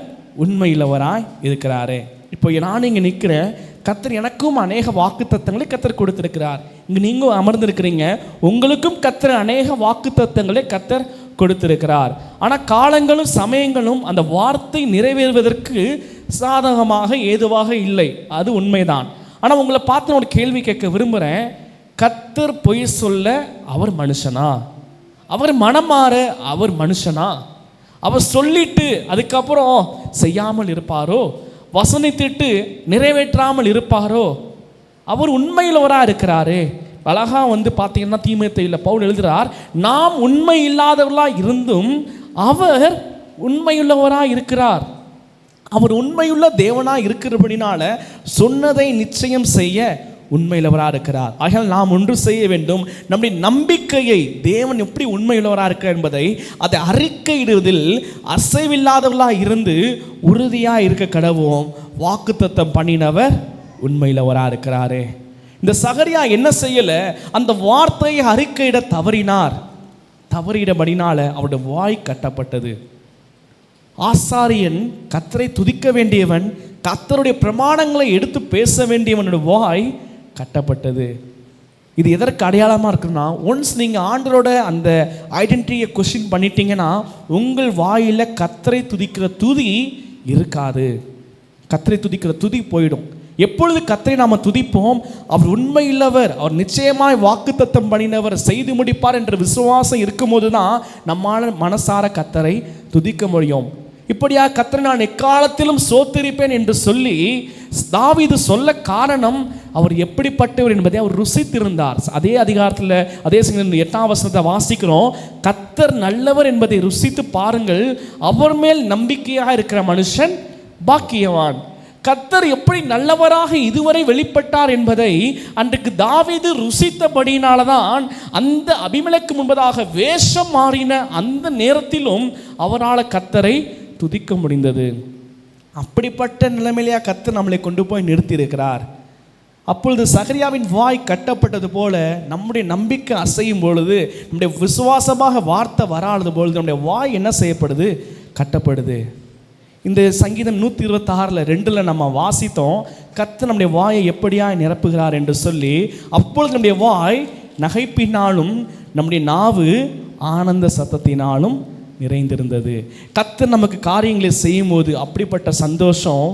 உண்மையிலவராய் இருக்கிறாரே. இப்போ நான் இங்கே நிற்கிறேன், கர்த்தர் எனக்கும் அநேக வாக்குத்தத்தங்களை கர்த்தர் கொடுத்திருக்கிறார். இங்கே நீங்கள் அமர்ந்திருக்கிறீங்க, உங்களுக்கும் கர்த்தர் அநேக வாக்குத்தத்தங்களை கர்த்தர் கொடுத்திருக்கிறார். ஆனால் காலங்களும் சமயங்களும் அந்த வார்த்தை நிறைவேறுவதற்கு சாதகமாக ஏதுவாக இல்லை, அது உண்மைதான். ஆனால் உங்களை பார்த்து ஒரு கேள்வி கேட்க விரும்புகிறேன். கர்த்தர் பொய் சொல்ல அவர் மனுஷனா? அவர் மனம் மாற அவர் மனுஷனா? அவர் சொல்லிட்டு அதுக்கப்புறம் செய்யாமல் இருப்பாரோ? வசனித்திட்டு நிறைவேற்றாமல் இருப்பாரோ? அவர் உண்மையிலவராக இருக்கிறாரு. அழகா பார்த்தீங்கன்னா தீமோத்தேயுல பவுல் எழுதுகிறார், நாம் உண்மை இல்லாதவர்களாக இருந்தும் அவர் உண்மையுள்ளவராக இருக்கிறார். அவர் உண்மையுள்ள தேவனாக இருக்கிறபடினால சொன்னதை நிச்சயம் செய்ய உண்மையுள்ளவராக இருக்கிறார். ஆகையால் நாம் ஒன்று செய்ய வேண்டும், நம்முடைய நம்பிக்கையை தேவன் எப்படி உண்மையுள்ளவராக இருக்கிறார் என்பதை அதை அறிக்கையிடுவதில் அசைவில்லாதவர்களாக இருந்து உறுதியாக இருக்க கடவோம். வாக்குத்தத்தம் பண்ணினவர் உண்மையுள்ளவராக இருக்கிறாரே. இந்த சகரியா என்ன செய்யலை? அந்த வார்த்தையை அறிக்கையிட தவறிடபடினால அவருடைய வாய் கட்டப்பட்டது. ஆசாரியன் கர்த்தரை துதிக்க வேண்டியவன், கர்த்தருடைய பிரமாணங்களை எடுத்து பேச வேண்டியவனுடைய வாய் கட்டப்பட்டது. இது எதற்கு அடையாளமாக இருக்குன்னா, ஒன்ஸ் நீங்கள் ஆண்டரோட அந்த ஐடென்டிட்டியை கொஸ்டின் பண்ணிட்டீங்கன்னா உங்கள் வாயில் கர்த்தரை துதிக்கிற துதி இருக்காது. கர்த்தரை துதிக்கிற துதி போயிடும். எப்பொழுது கர்த்தரை நாம் துதிப்போம், அவர் உண்மையுள்ளவர், அவர் நிச்சயமாய் வாக்குத்தத்தம் பண்ணினவர், செய்து முடிப்பார் என்ற விசுவாசம் இருக்கும்போது தான் நம்மால் மனசார கர்த்தரை துதிக்க முடியும். இப்படியா கர்த்தரை நான் எக்காலத்திலும் சோத்திருப்பேன் என்று சொல்லி தாவீது சொல்ல காரணம், அவர் எப்படிப்பட்டவர் என்பதை அவர் ருசித்திருந்தார். அதே அதிகாரத்தில் அதே 8ஆம் வசனத்தை வாசிக்கிறோம். கர்த்தர் நல்லவர் என்பதை ருசித்து பாருங்கள், அவர் மேல் நம்பிக்கையாக இருக்கிற மனுஷன் பாக்கியவான். கர்த்தர் எப்படி நல்லவராக இதுவரை வெளிப்பட்டார் என்பதை அன்றைக்கு தாவீது ருசித்தபடியினால்தான் அந்த அபிமெலேக்கு முன்பதாக வேஷம் மாறின அந்த நேரத்திலும் அவரால் கர்த்தரை துதிக்க முடிந்தது. அப்படிப்பட்ட நிலைமையிலேயே கர்த்தர் நம்மளை கொண்டு போய் நிறுத்தியிருக்கிறார். அப்பொழுது சகரியாவின் வாய் கட்டப்பட்டது போல நம்முடைய நம்பிக்கை அசையும் பொழுது, நம்முடைய விசுவாசமாக வார்த்தை வராது பொழுது நம்முடைய வாய் என்ன செய்யப்படுது? கட்டப்படுது. இந்த சங்கீதம் 126:2 நம்ம வாசித்தோம், கர்த்தர் நம்முடைய வாயை எப்படியா நிரப்புகிறார் என்று சொல்லி. அப்பொழுது நம்முடைய வாய் நகைப்பினாலும் நம்முடைய நாவு ஆனந்த சத்தத்தினாலும் நிறைந்திருந்தது. கர்த்தர் நமக்கு காரியங்களை செய்யும் போது அப்படிப்பட்ட சந்தோஷம்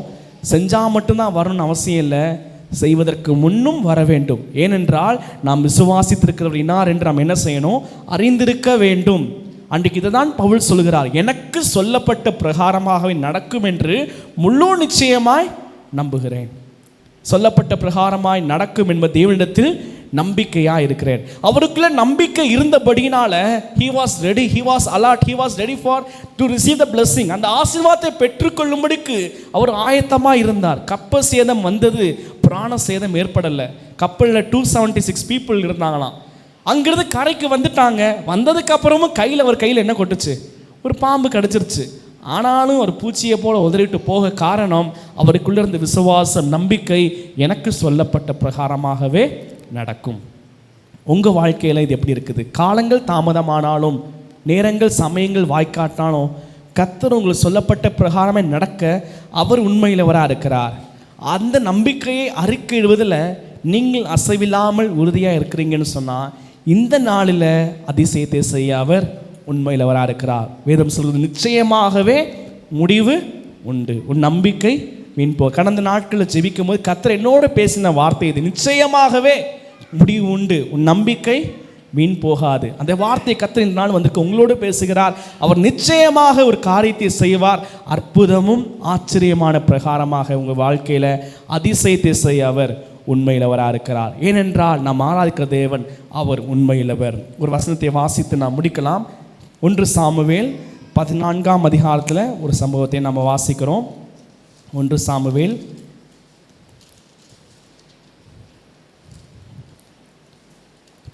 செஞ்சால் மட்டும்தான் வரணும்னு அவசியம் இல்லை, செய்வதற்கு முன்னும் வர வேண்டும். ஏனென்றால் நாம் விசுவாசித்திருக்கிறவர் இன்னார் என்று நாம் என்ன செய்யணும்? அறிந்திருக்க வேண்டும். அன்றைக்கு இதை தான் பவுல் சொல்கிறார், எனக்கு சொல்லப்பட்ட பிரகாரமாகவே நடக்கும் என்று முழு நிச்சயமாய் நம்புகிறேன். சொல்லப்பட்ட பிரகாரமாய் நடக்கும் என்பது தேவனிடத்தில் நம்பிக்கையாக இருக்கிறேன். அவருக்குள்ள நம்பிக்கை இருந்தபடியினால he was ready, he was alert, he was ready for to receive the blessing. அந்த ஆசீர்வாதத்தை பெற்றுக்கொள்ளும்படிக்கு அவர் ஆயத்தமாக இருந்தார். கப்பல் சேதம் வந்தது, பிராண சேதம் ஏற்படலை. கப்பலில் 276 பீப்புள் இருந்தாங்களாம். அங்கிருந்து கரைக்கு வந்துட்டாங்க. வந்ததுக்கு அப்புறமும் அவர் கையில் என்ன கொட்டுச்சு? ஒரு பாம்பு கடிச்சிருச்சு. ஆனாலும் ஒரு பூச்சியை போல உதறிட்டு போக காரணம் அவருக்குள்ள இருந்த விசுவாசம், நம்பிக்கை. எனக்கு சொல்லப்பட்ட பிரகாரமாகவே நடக்கும். உங்கள் வாழ்க்கையில் இது எப்படி இருக்குது? காலங்கள் தாமதமானாலும், நேரங்கள் சமயங்கள் வாய்க்காட்டாலும், கர்த்தர் உங்களுக்கு சொல்லப்பட்ட பிரகாரமே நடக்க அவர் உண்மையிலவராக இருக்கிறார். அந்த நம்பிக்கையை அறிக்கையிடுவதில் நீங்கள் அசைவில்லாமல் உறுதியாக இருக்கிறீங்கன்னு சொன்னால், இந்த நாளில் அதிசயத்தை செய்ய அவர் உண்மையிலவராக இருக்கிறார். வேதம் சொல்வது, நிச்சயமாகவே முடிவு உண்டு, உன் நம்பிக்கை வீண் போ. கடந்த நாட்களில் ஜெபிக்கும் போது கர்த்தர் என்னோட பேசின வார்த்தை இது, நிச்சயமாகவே முடிவு உண்டு, உன் நம்பிக்கை வீண் போகாது. அந்த வார்த்தை கர்த்தர் இந்த நாள் வந்து உங்களோடு பேசுகிறார். அவர் நிச்சயமாக ஒரு காரியத்தை செய்வார். அற்புதமும் ஆச்சரியமான பிரகாரமாக உங்கள் வாழ்க்கையில் அதிசயத்தை செய்ய அவர் உண்மையிலவராக இருக்கிறார். ஏனென்றால் நாம் ஆராதிக்கிற தேவன் அவர் உண்மையிலவர். ஒரு வசனத்தை வாசித்து நாம் முடிக்கலாம். 1 சாமுவேல் 14ஆம் அதிகாரத்தில் ஒரு சம்பவத்தை நம்ம வாசிக்கிறோம். 1 சாமுவேல்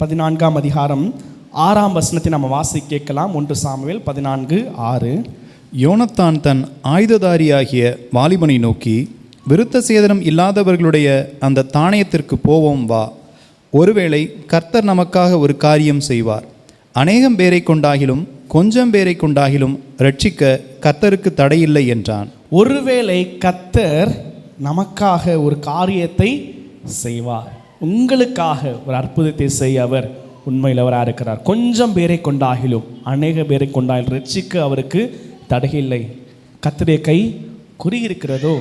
14ஆம் அதிகாரம் 6ஆம் வசனத்தை நம்ம வாசி கேட்கலாம். 1 சாமுவேல் 14:6. யோனத்தான் தன் ஆயுததாரியாகிய வாலிபனை நோக்கி, விருத்த சேதனம் இல்லாதவர்களுடைய அந்த தானியத்திற்கு போவோம் வா, ஒருவேளை கர்த்தர் நமக்காக ஒரு காரியம் செய்வார். அநேகம் பேரை கொண்டாகிலும் கொஞ்சம் பேரை கொண்டாகிலும் ரட்சிக்க கர்த்தருக்கு தடையில்லை என்றான். ஒருவேளை கர்த்தர் நமக்காக ஒரு காரியத்தை செய்வார், உங்களுக்காக ஒரு அற்புதத்தை செய்ய அவர் உண்மையிலவராக இருக்கிறார். கொஞ்சம் பேரை கொண்டாகிலும் அநேக பேரை கொண்டாகிலும் ரட்சிக்க அவருக்கு தடையில்லை. கர்த்தருடைய கை குறியிருக்கிறதோ?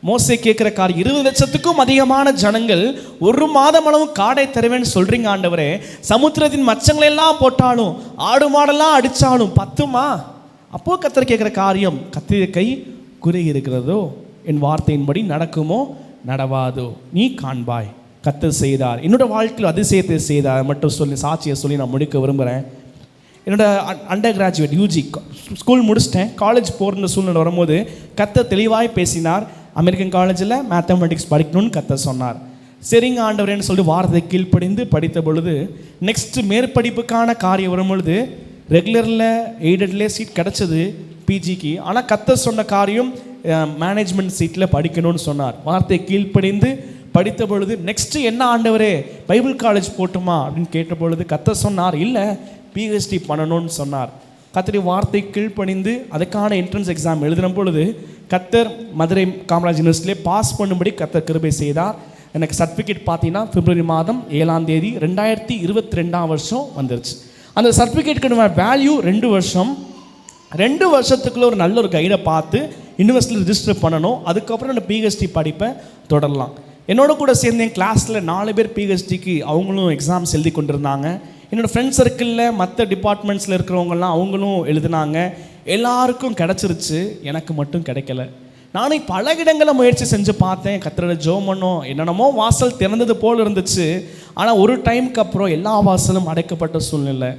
மோசே கேட்குற காரியம், 20 லட்சத்துக்கும் அதிகமான ஜனங்கள் 1 மாதம் அளவு காடை தருவேன்னு சொல்கிறீங்க ஆண்டவரே, சமுத்திரத்தின் மச்சங்களெல்லாம் போட்டாலும் ஆடு மாடெல்லாம் அடித்தாலும் பத்துமா? அப்போது கர்த்தர் கேட்குற காரியம், கர்த்தருடைய கை குறி இருக்கிறதோ? என் வார்த்தையின்படி நடக்குமோ நடவாதோ நீ காண்பாய். கர்த்தர் செய்தார், என்னோட வாழ்க்கையில் அதிசயத்தை செய்தார் மட்டும் சொல்லி சாட்சியை சொல்லி நான் முடிக்க விரும்புகிறேன். என்னோடய அண்டர் கிராஜுவேட் யூஜி ஸ்கூல் முடிச்சிட்டேன். காலேஜ் போகிற சூழ்நிலை வரும்போது கர்த்தர் தெளிவாய் பேசினார். அமெரிக்கன் காலேஜில் மேத்தமெட்டிக்ஸ் படிக்கணும்னு கர்த்தர் சொன்னார். சரிங்க ஆண்டவரேன்னு சொல்லி வாரத்தை கீழ்ப்படிந்து படித்த பொழுது நெக்ஸ்ட்டு மேற்படிப்புக்கான காரியம் வரும்பொழுது ரெகுலரில் எய்டட்லேயே சீட் கிடச்சிது பிஜிக்கு. ஆனால் கர்த்தர் சொன்ன காரியம் மேனேஜ்மெண்ட் சீட்டில் படிக்கணும்னு சொன்னார். வார்த்தை கீழ்ப்படிந்து படித்த பொழுது நெக்ஸ்ட்டு என்ன ஆண்டவரே பைபிள் காலேஜ் போட்டுமா அப்படின்னு கேட்ட பொழுது கர்த்தர் சொன்னார், இல்லை பிஹெச்டி பண்ணணும்னு சொன்னார். கர்த்தருடைய வார்த்தை கீழ்ப்பணிந்து அதுக்கான என்ட்ரன்ஸ் எக்ஸாம் எழுதின பொழுது கர்த்தர் மதுரை காமராஜ் யூனிவர்சிட்டியிலே பாஸ் பண்ணும்படி கர்த்தர் கிருபை செய்தார். எனக்கு சர்டிஃபிகேட் பார்த்தீங்கன்னா பிப்ரவரி மாதம் 7ஆம் தேதி 2022ஆம் வருஷம் வந்துருச்சு. அந்த சர்டிஃபிகேட்டுக்கு வேல்யூ 2 வருஷம். 2 வருஷத்துக்குள்ளே ஒரு நல்ல ஒரு கைடை பார்த்து யூனிவர்சிட்டியில் ரிஜிஸ்டர் பண்ணணும். அதுக்கப்புறம் நான் பிஹெச்டி படிப்பை தொடரலாம். என்னோட கூட சேர்ந்து என் கிளாஸில் 4 பேர் பிஹெச்டிக்கு அவங்களும் எக்ஸாம்ஸ் எழுதி கொண்டிருந்தாங்க. என்னோடய ஃப்ரெண்ட்ஸ் சர்க்கிளில் மற்ற டிபார்ட்மெண்ட்ஸில் இருக்கிறவங்கலாம் அவங்களும் எழுதினாங்க. எல்லாருக்கும் கிடச்சிருச்சு, எனக்கு மட்டும் கிடைக்கல. நானே பல இடங்களில் முயற்சி செஞ்சு பார்த்தேன், கர்த்தரோட ஜெபம் பண்ணோம், என்னென்னமோ வாசல் திறந்தது போல் இருந்துச்சு. ஆனால் ஒரு டைமுக்கு அப்புறம் எல்லா வாசலும் அடைக்கப்பட்ட சூழ்நிலை.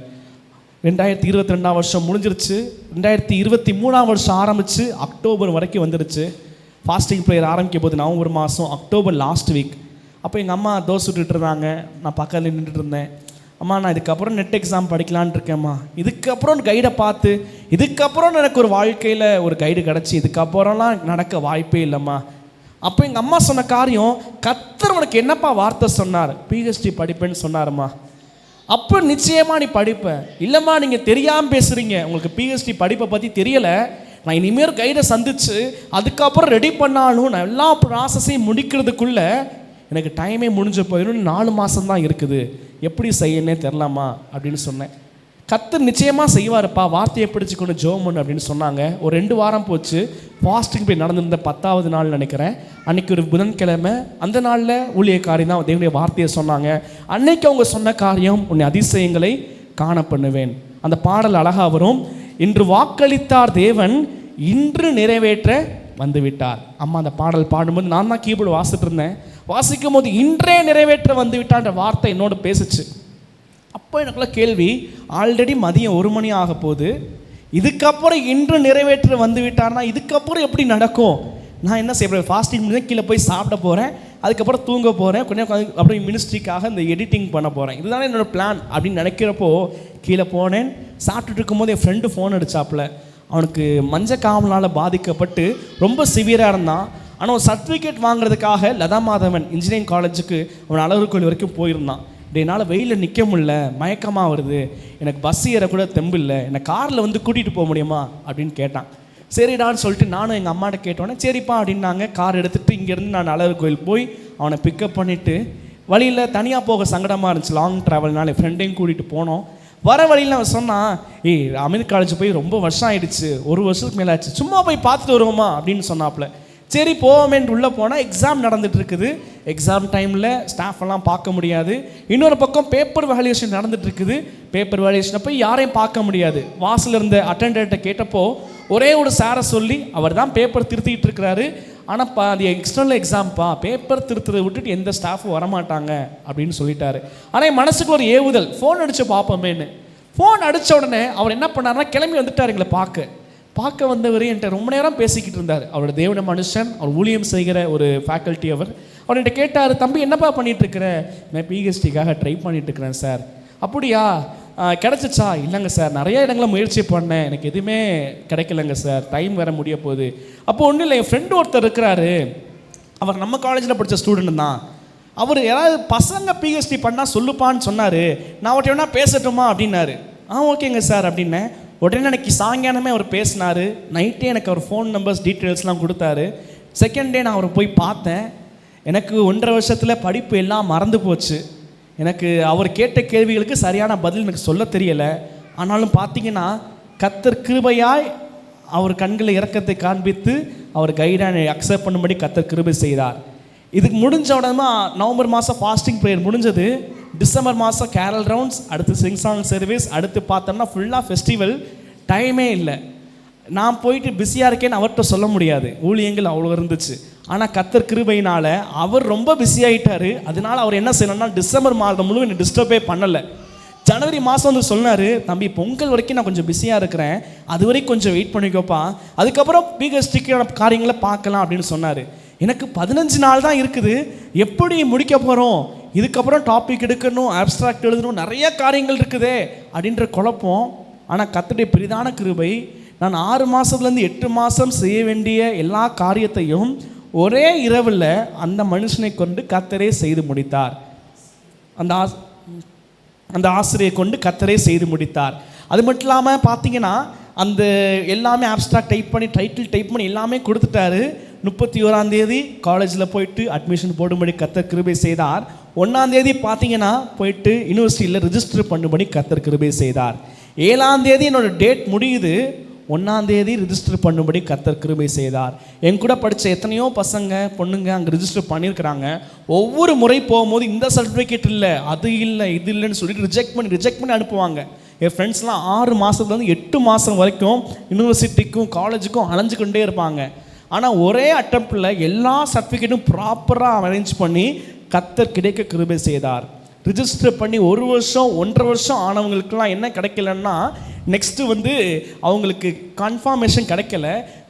2022ஆம் வருஷம் முடிஞ்சிருச்சு. 2023ஆம் வருஷம் ஆரம்பித்து அக்டோபர் வரைக்கும் வந்துருச்சு. ஃபாஸ்டிங் ப்ரேயர் ஆரம்பிக்கும் போது நவம்பர் மாதம், அக்டோபர் லாஸ்ட் வீக். அப்போ எங்கள் அம்மா தோசை விட்டுட்டு இருந்தாங்க, நான் பக்கத்தில் நின்றுட்டு இருந்தேன். அம்மா நான் இதுக்கப்புறம் நெட் எக்ஸாம் படிக்கலான் இருக்கேம்மா, இதுக்கப்புறம் கைடை பார்த்து இதுக்கப்புறம் எனக்கு ஒரு வாழ்க்கையில் ஒரு கைடு கிடச்சி இதுக்கப்புறம்லாம் நடக்க வாய்ப்பே இல்லைம்மா. அப்போ எங்கள் அம்மா சொன்ன காரியம், கர்த்தர் உனக்கு என்னப்பா வார்த்தை சொன்னார்? பிஹெச்டி படிப்பேன்னு சொன்னாருமா. அப்போ நிச்சயமாக நீ படிப்ப. இல்லைம்மா நீங்கள் தெரியாமல் பேசுகிறீங்க, உங்களுக்கு பிஹெச்டி படிப்பை பற்றி தெரியலை, நான் இனிமேல் கைடை சந்திச்சு அதுக்கப்புறம் ரெடி பண்ணாலும் நான் எல்லா ப்ராசஸையும் முடிக்கிறதுக்குள்ளே எனக்கு டைமே முடிஞ்ச போயிடும், 4 மாதம் தான் இருக்குது, எப்படி செய்யணுன்னே தெரிலாமா அப்படின்னு சொன்னேன். கர்த்தர் நிச்சயமாக செய்வார்ப்பா, வார்த்தையை பிடிச்சிக்கொண்டு ஜெபம் பண்ணு அப்படின்னு சொன்னாங்க. ஒரு 2 வாரம் போச்சு. ஃபாஸ்டிங் போய் நடந்திருந்த 10ஆவது நாள் நினைக்கிறேன். அன்றைக்கி ஒரு புதன்கிழமை. அந்த நாளில் ஊழியக்காரி தான் தேவனுடைய வார்த்தையை சொன்னாங்க. அன்னைக்கு அவங்க சொன்ன காரியம், உன்னை அதிசயங்களை காண பண்ணுவேன். அந்த பாடல் அழகாக வரும். இன்று வாக்களித்தார் தேவன், இன்று நிறைவேற்ற வந்து விட்டார். அம்மா அந்த பாடல் பாடும்போது நான் தான் கீபோர்டு வாசிட்டு இருந்தேன். வாசிக்கும் போது இன்றே நிறைவேற்ற வந்து விட்டான்ற வார்த்தை என்னோட பேசுச்சு. அப்போ எனக்குள்ள கேள்வி, ஆல்ரெடி மதியம் 1 மணி ஆக போகுது, இதுக்கப்புறம் இன்று நிறைவேற்ற வந்து விட்டார்னா இதுக்கப்புறம் எப்படி நடக்கும்? நான் என்ன செய்ய போகிறேன்? ஃபாஸ்டிங் முடிஞ்சு கீழே போய் சாப்பிட போகிறேன், அதுக்கப்புறம் தூங்க போகிறேன், கொஞ்சம் அப்புறம் மினிஸ்ட்ரிக்காக இந்த எடிட்டிங் பண்ண போகிறேன், இதுதானே என்னோடய பிளான் அப்படின்னு நினைக்கிறப்போ கீழே போனேன். சாப்பிட்டுட்டு இருக்கும்போது என் ஃப்ரெண்டு ஃபோன் அடித்தாப்புல. அவனுக்கு மஞ்சக்காமலால் பாதிக்கப்பட்டு ரொம்ப சிவியராக இருந்தான். ஆனால் ஒரு சர்டிஃபிகேட் வாங்குறதுக்காக லதா மாதவன் இன்ஜினியரிங் காலேஜுக்கு அவன் அழகர் கோயில் வரைக்கும் போயிருந்தான். என்னால் வெயிலில் நிற்க முடியல, மயக்கமாக வருது, எனக்கு பஸ் ஏற கூட தெம்பு இல்லை, என்னை காரில் வந்து கூட்டிகிட்டு போக முடியுமா அப்படின்னு கேட்டான். சரிடான்னு சொல்லிட்டு நானும் எங்கள் அம்மாட்ட கேட்டோன்னே சரிப்பா அப்படின்னாங்க. கார் எடுத்துகிட்டு இங்கேருந்து நான் அழகர் கோயில் போய் அவனை பிக்கப் பண்ணிவிட்டு, வழியில் தனியாக போக சங்கடமாக இருந்துச்சு, லாங் ட்ராவல்னால என் ஃப்ரெண்டையும் கூட்டிகிட்டு போனோம். வர வழியில் அவன் சொன்னான், அமிர்த் காலேஜ் போய் ரொம்ப வருஷம் ஆகிடுச்சு, 1 வருஷத்துக்கு மேலே ஆச்சு, சும்மா போய் பார்த்துட்டு வருவோமா அப்படின்னு சொன்னாப்புல. சரி போவோமேன்ட்டு உள்ளே போனால் எக்ஸாம் நடந்துட்டு இருக்குது. எக்ஸாம் டைமில் ஸ்டாஃப் எல்லாம் பார்க்க முடியாது. இன்னொரு பக்கம் பேப்பர் வேல்யூஷன் நடந்துட்டு இருக்குது. பேப்பர் வேல்யூஷனை போய் யாரையும் பார்க்க முடியாது. வாசலில் இருந்த அட்டெண்டர்கிட்ட கேட்டப்போ ஒரே ஒரு சாரை சொல்லி, அவர் தான் பேப்பர் திருத்திக்கிட்டு இருக்கிறாரு, ஆனால் அது எக்ஸ்டர்னல் எக்ஸாம்ப்பா, பேப்பர் திருத்துறதை விட்டுட்டு எந்த ஸ்டாஃபும் வரமாட்டாங்க அப்படின்னு சொல்லிட்டாரு. ஆனால் என் மனசுக்கு ஒரு ஏவுதல், ஃபோன் அடித்து பார்ப்போமேன்னு. ஃபோன் அடித்த உடனே அவர் என்ன பண்ணார்னா கிளம்பி வந்துட்டார். எங்களை பார்க்க வந்தவர் என்கிட்ட ரொம்ப நேரம் பேசிக்கிட்டு இருந்தார். அவரோட தேவன மனுஷன், அவர் ஊழியம் செய்கிற ஒரு ஃபேக்கல்ட்டி. அவர்கிட்ட கேட்டார், தம்பி என்னப்பா பண்ணிகிட்டு இருக்கிற? நான் பிஹெச்டிக்காக ட்ரை பண்ணிட்டு இருக்கிறேன் சார். அப்படியா, கிடச்சிச்சா? இல்லைங்க சார், நிறைய இடங்களை முயற்சி பண்ணேன், எனக்கு எதுவுமே கிடைக்கலங்க சார், டைம் வேறு முடிய போகுது. அப்போ ஒன்றும் இல்லை, என் ஃப்ரெண்டு ஒருத்தர் இருக்கிறாரு, அவர் நம்ம காலேஜில் படித்த ஸ்டூடெண்ட் தான், அவர் யாராவது பசங்க பிஹெச்டி பண்ணால் சொல்லுப்பான்னு சொன்னார், நான் அவர்கிட்ட வேணா பேசட்டுமா அப்படின்னாரு. ஓகேங்க சார் அப்படின்னேன். உடனே எனக்கு சாயங்காலமே அவர் பேசினார். நைட்டே எனக்கு அவர் ஃபோன் நம்பர்ஸ் டீட்டெயில்ஸ்லாம் கொடுத்தாரு. செகண்ட் டே நான் அவரை போய் பார்த்தேன். எனக்கு 1.5 வருஷத்தில் படிப்பு எல்லாம் மறந்து போச்சு. எனக்கு அவர் கேட்ட கேள்விகளுக்கு சரியான பதில் எனக்கு சொல்ல தெரியலை. ஆனாலும் பார்த்தீங்கன்னா கர்த்தர் கிருபையாய் அவர் கண்களை இரக்கத்தை காண்பித்து அவர் கைடான அக்செப்ட் பண்ணும்படி கர்த்தர் கிருபை செய்தார். இதுக்கு முடிஞ்ச உடனே நவம்பர் மாதம் ஃபாஸ்டிங் ப்ரேயர் முடிஞ்சது. டிசம்பர் மாதம் கேரல் ரவுண்ட்ஸ், அடுத்து சிங் சாங் சர்வீஸ், அடுத்து பார்த்தோம்னா ஃபுல்லாக ஃபெஸ்டிவல். டைமே இல்லை. நான் போயிட்டு பிஸியாக இருக்கேன்னு அவர்கிட்ட சொல்ல முடியாது, ஊழியங்கள் அவ்வளோ இருந்துச்சு. ஆனால் கர்த்தர் கிருபையினால் அவர் ரொம்ப பிஸியாகிட்டார். அதனால அவர் என்ன செய்யணும்னா டிசம்பர் மாதம் முழு என்னை டிஸ்டர்பே பண்ணலை. ஜனவரி மாதம் வந்து சொன்னார், தம்பி பொங்கல் வரைக்கும் நான் கொஞ்சம் பிஸியாக இருக்கிறேன், அது வரைக்கும் கொஞ்சம் வெயிட் பண்ணிக்கோப்பா, அதுக்கப்புறம் பிஹெச்டிக்கான காரியங்களை பார்க்கலாம் அப்படின்னு சொன்னார். எனக்கு 15 நாள் தான் இருக்குது, எப்படி முடிக்க போகிறோம், இதுக்கப்புறம் டாபிக் எடுக்கணும், ஆப்ஸ்ட்ராக்ட் எழுதணும், நிறைய காரியங்கள் இருக்குதே அப்படின்ற குழப்பம். ஆனால் கர்த்தருடைய பெரிதான கிருபை, நான் 6 மாதத்துலேருந்து 8 மாதம் செய்ய வேண்டிய எல்லா காரியத்தையும் ஒரே இரவில் அந்த மனுஷனை கொண்டு கர்த்தரே செய்து முடித்தார். அந்த ஆசிரியை கொண்டு கர்த்தரே செய்து முடித்தார். அது மட்டும் இல்லாமல் பார்த்தீங்கன்னா அந்த எல்லாமே ஆப்ஸ்ட்ராக்ட் டைப் பண்ணி டைட்டில் டைப் பண்ணி எல்லாமே கொடுத்துட்டாரு. 31ஆம் தேதி காலேஜில் போயிட்டு அட்மிஷன் போடும்படி கர்த்தர் கிருபை செய்தார். 1ஆம் தேதி பார்த்தீங்கன்னா போயிட்டு யூனிவர்சிட்டியில் ரிஜிஸ்டர் பண்ணும்படி கர்த்தர் கிருபை செய்தார். 7ஆம் தேதி என்னோடய டேட் முடியுது, 1ஆம் தேதி ரிஜிஸ்டர் பண்ணும்படி கர்த்தர் கிருபை செய்தார். என் கூட படித்த எத்தனையோ பசங்க பொண்ணுங்க அங்கே ரிஜிஸ்டர் பண்ணியிருக்கிறாங்க. ஒவ்வொரு முறை போகும்போது இந்த சர்டிஃபிகேட் இல்லை, அது இல்லை, இது இல்லைன்னு சொல்லிட்டு ரிஜெக்ட் பண்ணி அனுப்புவாங்க. என் ஃப்ரெண்ட்ஸ்லாம் 6 மாதத்துலேருந்து 8 மாதம் வரைக்கும் யூனிவர்சிட்டிக்கும் காலேஜுக்கும் அலைஞ்சு கொண்டே இருப்பாங்க. ஆனால் ஒரே அட்டெம்ப்டில் எல்லா சர்டிஃபிகேட்டும் ப்ராப்பராக அரேஞ்ச் பண்ணி கர்த்தர் கிடைக்க கிருபை செய்தார். ரிஜிஸ்டர் பண்ணி 1 வருஷம் 1.5 வருஷம் ஆனவங்களுக்குலாம் என்ன கிடைக்கலன்னா, நெக்ஸ்ட்டு வந்து அவங்களுக்கு கன்ஃபர்மேஷன் கிடைக்கல.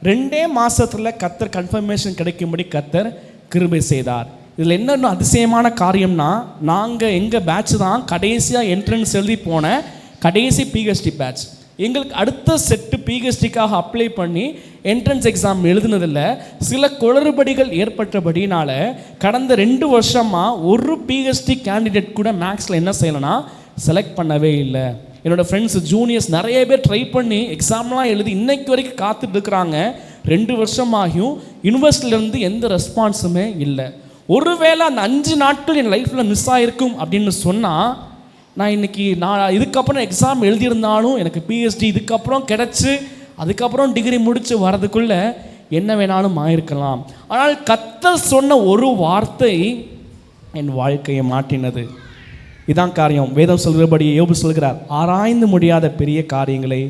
2 மாதத்தில் கர்த்தர் கன்ஃபர்மேஷன் கிடைக்கும்படி கர்த்தர் கிருபை செய்தார். இதில் என்னென்ன அதிசயமான காரியம்னா, நாங்கள் எங்கள் பேட்ச் தான் கடைசியாக என்ட்ரன்ஸ் எழுதி போன கடைசி பிஹெச்டி பேட்ச். எங்களுக்கு அடுத்த செட்டு பிஹெச்டிக்காக அப்ளை பண்ணி என்ட்ரன்ஸ் எக்ஸாம் எழுதுனதில் சில குளறுபடிகள் ஏற்பட்டபடினால கடந்த 2 வருஷமாக ஒரு பிஹெச்டி கேண்டிடேட் கூட மேக்ஸில் என்ன செய்யலைன்னா செலக்ட் பண்ணவே இல்லை. என்னோடய ஃப்ரெண்ட்ஸ் ஜூனியர்ஸ் நிறைய பேர் ட்ரை பண்ணி எக்ஸாம்லாம் எழுதி இன்னைக்கு வரைக்கும் காத்துட்டு இருக்கிறாங்க. 2 வருஷமாகியும் யூனிவர்சிட்டியிலேருந்து எந்த ரெஸ்பான்ஸுமே இல்லை. ஒருவேளை அந்த 5 நாட்கள் என் லைஃப்பில் மிஸ் ஆகிருக்கும் அப்படின்னு சொன்னால், நான் இன்றைக்கி இதுக்கப்புறம் எக்ஸாம் எழுதியிருந்தாலும் எனக்கு பிஹெச்டி இதுக்கப்புறம் கிடச்சி அதுக்கப்புறம் டிகிரி முடித்து வரதுக்குள்ளே என்ன வேணாலும் ஆயிருக்கலாம். ஆனால் கர்த்தர் சொன்ன ஒரு வார்த்தை என் வாழ்க்கையை மாற்றினது. இதான் காரியம். வேதம் சொல்கிறபடி யோபு சொல்கிறார், ஆராய்ந்து முடியாத பெரிய காரியங்களை,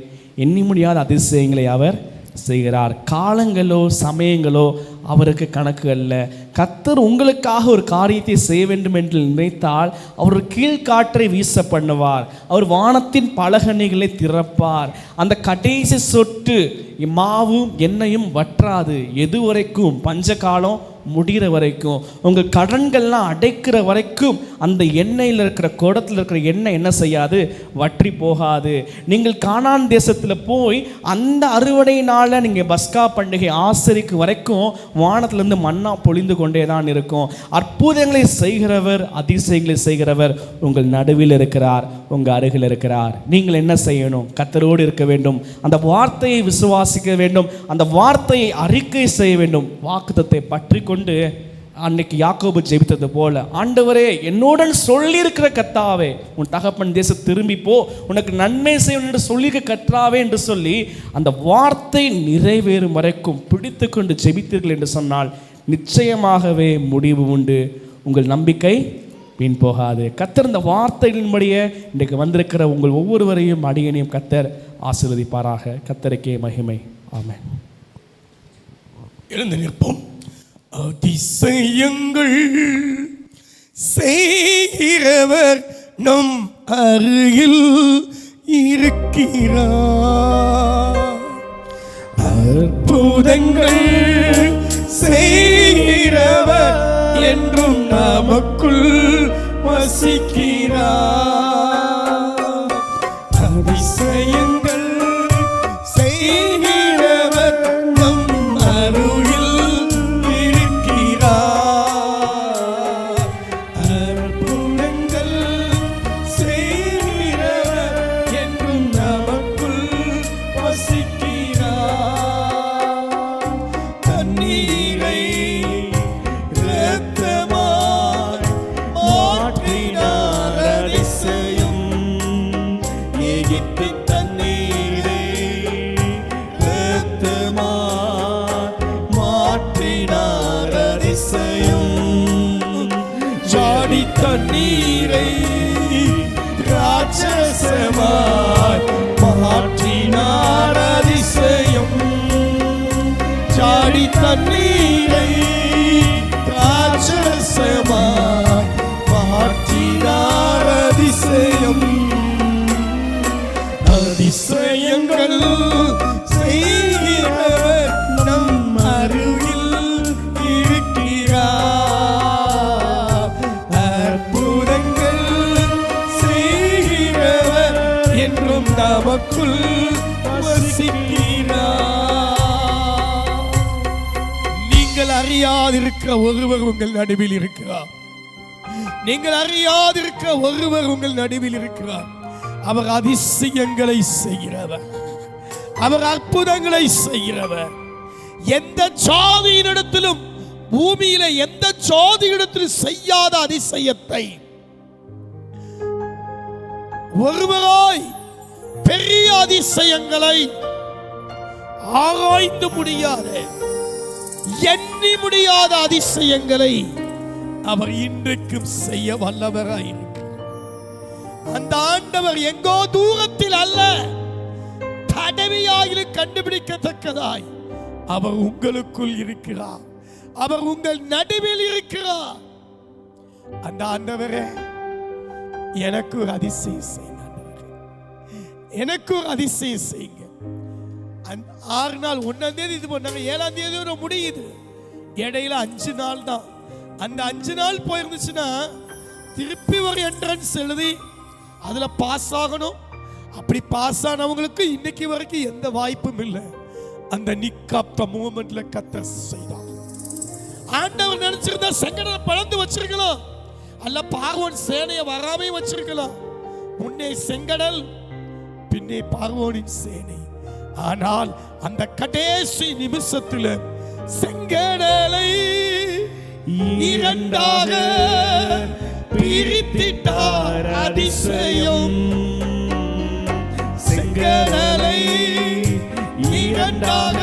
எண்ணி முடியாத அதிசயங்களை அவர் செய்கிறார். காலங்களோ சமயங்களோ அவருக்கு கணக்கு அல்ல. கர்த்தர் உங்களுக்காக ஒரு காரியத்தை செய்ய வேண்டும் என்று நினைத்தால் அவர் கீழ்காற்றை வீச பண்ணுவார். அவர் வானத்தின் பலகணிகளை திறப்பார். அந்த கடைசி சொட்டு மாவும் எண்ணெயும் வற்றாது. எது வரைக்கும்? பஞ்ச காலம் முடிகிற வரைக்கும், உங்கள் கடன்கள்லாம் அடைக்கிற வரைக்கும் அந்த எண்ணெயில் இருக்கிற குடத்தில் இருக்கிற எண்ணெய் என்ன செய்யாது? வற்றி போகாது. நீங்கள் கானான் தேசத்தில் போய் அந்த அறுவடை நாளில் நீங்கள் பஸ்கா பண்டிகை ஆசரிக்கு வரைக்கும் வானத்திலிருந்து மன்னா பொழிந்து கொண்டே தான் இருக்கும். அற்புதங்களை செய்கிறவர், அதிசயங்களை செய்கிறவர் உங்கள் நடுவில் இருக்கிறார், உங்கள் அருகில் இருக்கிறார். நீங்கள் என்ன செய்யணும்? கர்த்தரோடு இருக்க வேண்டும், அந்த வார்த்தையை விசுவாசிக்க வேண்டும், அந்த வார்த்தையை அறிக்கை செய்ய வேண்டும். வாக்குத்தத்தை பற்றி கொண்டு அன்னைக்கு யாக்கோபு ஜெபித்தது போல, ஆண்டவரே என்னுடன் சொல்லியிருக்கிற கர்த்தாவே, உன் தகப்பன் தேசம் திரும்பி போ, உனக்கு நன்மை செய்யும் என்று சொல்லியிருக்க கர்த்தாவே என்று சொல்லி அந்த வார்த்தை நிறைவேறும் வரைக்கும் பிடித்து கொண்டு ஜெபித்தீர்கள் என்று சொன்னால் நிச்சயமாகவே முடிவு உண்டு. உங்கள் நம்பிக்கை வீண் போகாது. கர்த்தர் இந்த வார்த்தைகளின்படியே இன்றைக்கு வந்திருக்கிற உங்கள் ஒவ்வொருவரையும் அடியனையும் கர்த்தர் ஆசீர்வதிப்பாராக. கர்த்தருக்கே மகிமை. ஆமென். எழுந்து நிற்போம். அதிசயங்கள் செய்கிறவர் நம் அருகில் இருக்கிறார். அற்புதங்கள் செய்கிறவர் என்றும் நமக்குள் வசிக்கிறார். அதிசயங்கள் செய்கிறவர் நம் அருகில் தண்ணீரை ராட்சசமாய் மாற்றினார் அதிசயம். சாடி தண்ணீரை ராட்சசமாய் மாற்றினார் அதிசயம். அதிசயங்கள் செய்கிறவர் நம் அருகில் இருக்கிறார். நமக்குள் வசிக்கிறார். நீங்கள் அறியாதிருக்கிற ஒருவர் உங்கள் நடுவில் இருக்கிறார். நீங்கள் அறியாதிருக்கிற ஒருவர் உங்கள் நடுவில் இருக்கிறார். அவர் அதிசயங்களை செய்கிறவர், அவர் அற்புதங்களை செய்கிறவர். எந்த ஜாதியினிடத்திலும், பூமியில எந்த ஜாதியிடத்திலும் செய்யாத அதிசயத்தை ஒருவராய் பெரிய அதிசயங்களை ஆராய்ந்து முடியாத, எண்ணி முடியாத அதிசயங்களை அவர் இன்றைக்கும் செய்ய வல்லவராயிருக்கிறார். அந்த ஆண்டவர் எங்கோ தூரத்தில் அல்ல, தடவியாயிலும் கண்டுபிடிக்கத்தக்கதாய் அவர் உங்களுக்குள் இருக்கிறார். அவர் உங்கள் நடுவில் இருக்கிறார். அந்த ஆண்டவரே, எனக்கு ஒரு அதிசயம் செய்யுங்க, எனக்கு ஒரு அதிசயம் செய்யுங்க. 6 நாள் 1ஆம் தேதி இது பண்ணாங்க, 7ஆம் தேதி முடியுது, இடையில 5 நாள் தான். அந்த 5 நாள் போயிருந்துச்சுன்னா திருப்பி ஒரு என்ட்ரன்ஸ் எழுதி அதுல பாஸ் ஆகணும். அப்படி பாஸ் ஆனவங்களுக்கு இன்னைக்கு வரைக்கும் எந்த வாய்ப்பும் இல்லை. அந்த நிக்காப்த மூமெண்ட்ல கர்த்தர் செய்தார். ஆண்டவர் நினைச்சிருந்தா செங்கடலை பழந்து வச்சிருக்கலாம், அல்ல பார்வோன் சேனையை வராமே வச்சிருக்கலாம். முன்னே செங்கடல், பின்னே பார்வோனின் சேனை. ஆனால் அந்த கடைசி நிமிஷத்துல செங்கடலை 2ஆக பிரித்திட்டார். அதிசயம். செங்கடலை 2ஆக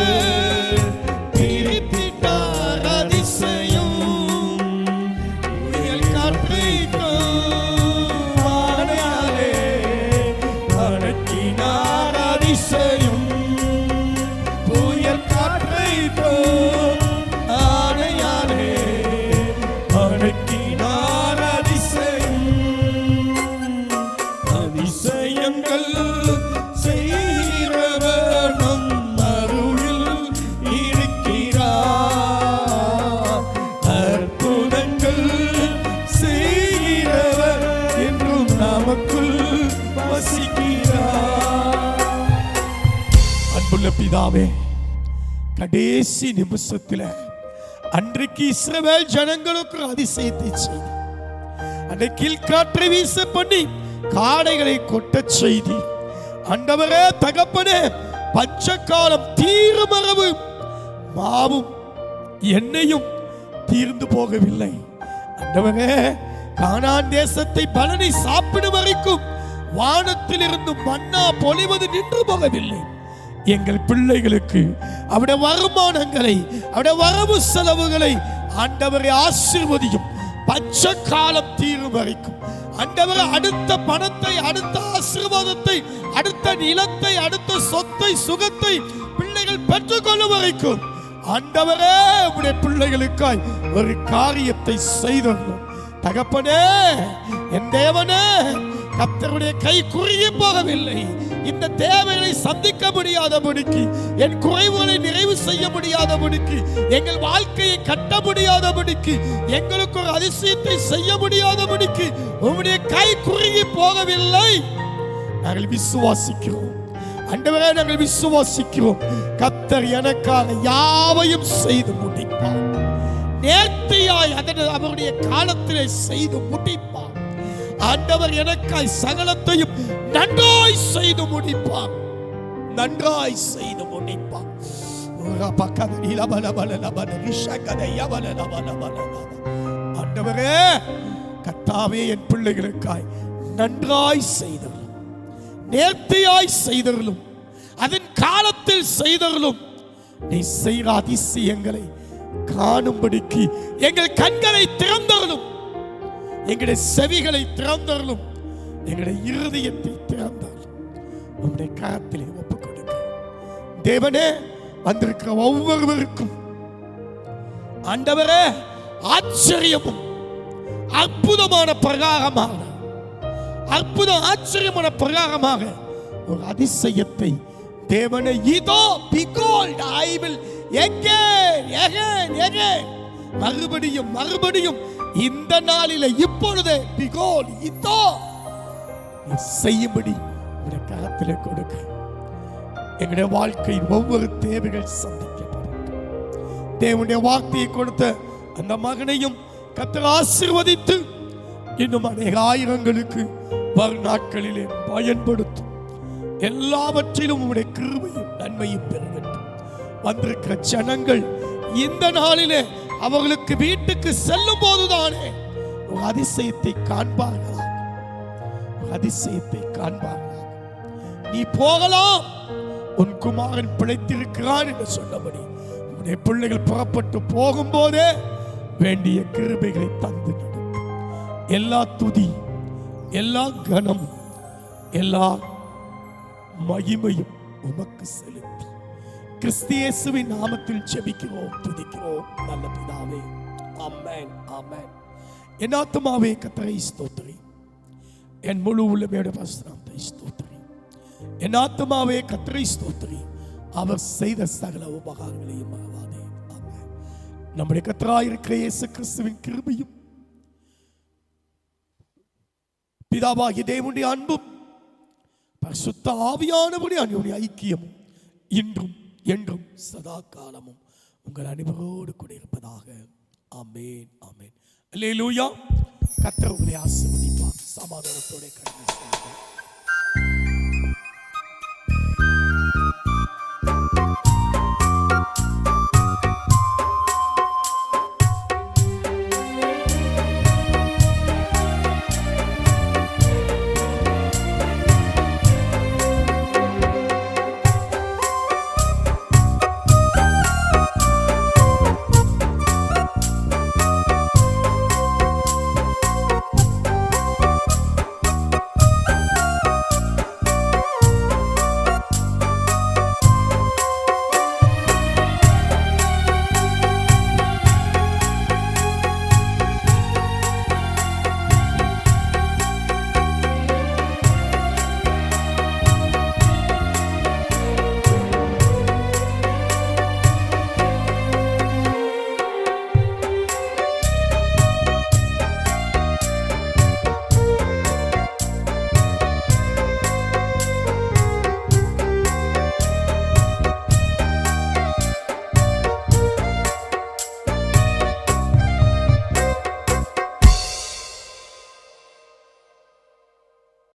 பிரித்திட்டார். அதிசயம். புயல் காற்றை அற்புதங்கள் செய்கிறவர் நம் அருகில் இருக்கிறார். அற்புதங்கள் செய்கிறவர் என்றும் நமக்குள் வசிக்கிறார். அன்புள்ள பிதாவே, கடைசி நிமிஷத்தில் அன்றைக்கு இஸ்ரவேல் ஜனங்களுக்கு அதிசயத்தை செய்தி, அன்றைக்கு காற்றை வீச பண்ணி காடைகளை கொட்ட செய்தி. ஆண்டவரே, தகப்பனே, பஞ்சகாலம் தீர்மரவு மாவும் எண்ணெயும் தீர்ந்து போகவில்லை. ஆண்டவரே, கானான் தேசத்தை பலனை சாப்பிடும் வரைக்கும் வானத்தில் இருந்து மன்னா பொழிவது நின்று போகவில்லை. எங்கள் பிள்ளைகளுக்கு அவருடைய வருமானங்களை, அவருடைய வரவு செலவுகளை ஆண்டவரை ஆசீர்வதியும். பஞ்ச காலம் தீரும் வரைக்கும் ஆண்டவரை அடுத்த பணத்தை, அடுத்த ஆசீர்வாதத்தை, அடுத்த நிலத்தை, அடுத்த சொத்தை, சுகத்தை பிள்ளைகள் பெற்றுக்கொள்ளும் வரைக்கும் ஆண்டவரே, உடைய பிள்ளைகளுக்காய் ஒரு காரியத்தை செய்தோம். தகப்பனே, என் தேவனே, கர்த்தருடைய கை குறுகி போகவில்லை. இந்த தேவைகளை சந்திக்க முடியாதபடிக்கு, என் குறைவுகளை நிறைவு செய்ய முடியாதபடிக்கு, எங்கள் வாழ்க்கையை கட்ட முடியாதபடிக்கு, எங்களுக்கு ஒரு அதிசயத்தை செய்ய முடியாதபடிக்கு உம்முடைய கை குறுகி போகவில்லை. நாங்கள் விசுவாசிக்கிறோம் ஆண்டவரே, நாங்கள் விசுவாசிக்கிறோம். கர்த்தர் எனக்காக யாவையும் செய்து முடிப்பார். நேர்த்தியாய் அவருடைய காலத்திலே செய்து முடிப்பார். ஆண்டவர் எனக்காய் சகலத்தையும் நன்றாய் செய்து முடிப்பார். நன்றாய் செய்து முடிப்பார். ஆண்டவரே, கர்த்தாவே, என் பிள்ளைகளுக்காய் நன்றாய் செய்தருளும், நேர்த்தியாய் செய்தருளும், அதன் காலத்தில் செய்தருளும். நீ செய்கிற அதிசயங்களை காணும்படிக்கு எங்கள் கண்களை திறந்தருளும், எங்களுடைய செவிகளை திறந்தருளும், எங்களுடைய இருதயத்தை திறந்தருளும். உம்முடைய கரத்திலே ஒப்புக் கொடுக்க தேவனே, வந்திருக்கிற ஒவ்வொருவருக்கும் ஆண்டவரே, ஆச்சரியமும் அற்புதமான பிரகாரமாக, ஆச்சரியமான பிரகாரமாக ஒரு அதிசயத்தை தேவனே, இதோ behold I will again மறுபடியும் இந்த நாளிலே இப்பொழுதே behold இதோ செய்யும்படி உடைய கரத்திலே கொடுக்க எங்களுடைய வாழ்க்கையின் ஒவ்வொரு தேவைகள் சந்திக்கப்படும். தேவனுடைய வார்த்தையை கொடுத்த அந்த மகனையும் கர்த்தர் ஆசீர்வதித்து இன்னும் அநேக ஆயிரங்களுக்கு வரும் நாட்களிலே பயன்படுத்தும். எல்லாவற்றிலும் உடைய கிருபையும் நன்மையும் பெறட்டும். வந்திருக்கிற ஜனங்கள் இந்த நாளிலே அவர்களுக்கு வீட்டுக்கு செல்லும் போதுதானே ஒரு அதிசயத்தை காண்பார்களா, அதிசயத்தை காண்பார்களா. நீ போகலாம், உன் குமாரன் பிழைத்திருக்கிறான் என்று சொன்னபடி உன்னுடைய பிள்ளைகள் புறப்பட்டு போகும்போதே வேண்டிய கிருபைகளை தந்து நடத்தும். எல்லா துதி, எல்லா கனம், எல்லா மகிமையும் உமக்கு செலுத்தி கிறிஸ்து இயேசுவின் நாமத்தில் ஜெபிக்கிறோம், துதிக்கிறோம் நல்ல பிதாவே. ஆமென், ஆமென். என் ஆத்துமாவே கர்த்தரை ஸ்தோத்திரி, என் முழு உள்ளமையோட பரிசுத்தத்தை ஸ்தோத்திரி. என் ஆத்துமாவே கர்த்தரை ஸ்தோத்திரி, அவர் செய்த சகல உபகாரங்களையும் மறவாதே. ஆமென். நம்முடைய கர்த்தராய் இருக்கிற இயேசு கிறிஸ்துவின் கிருபையும் பிதாவாகிய தேவனுடைய அன்பும் பரிசுத்த ஆவியானவருடைய அன்பின் ஐக்கியமும் இன்றும் என்றும் சதா காலமும் உங்கள் அனைவரோடு கூட இருப்பதாக. ஆமென், ஆமென். அல்லேலூயா. கர்த்தர் உங்களை ஆசீர்வதிப்பார். சமாதானத்தோட கடந்து செல்லுங்கள்.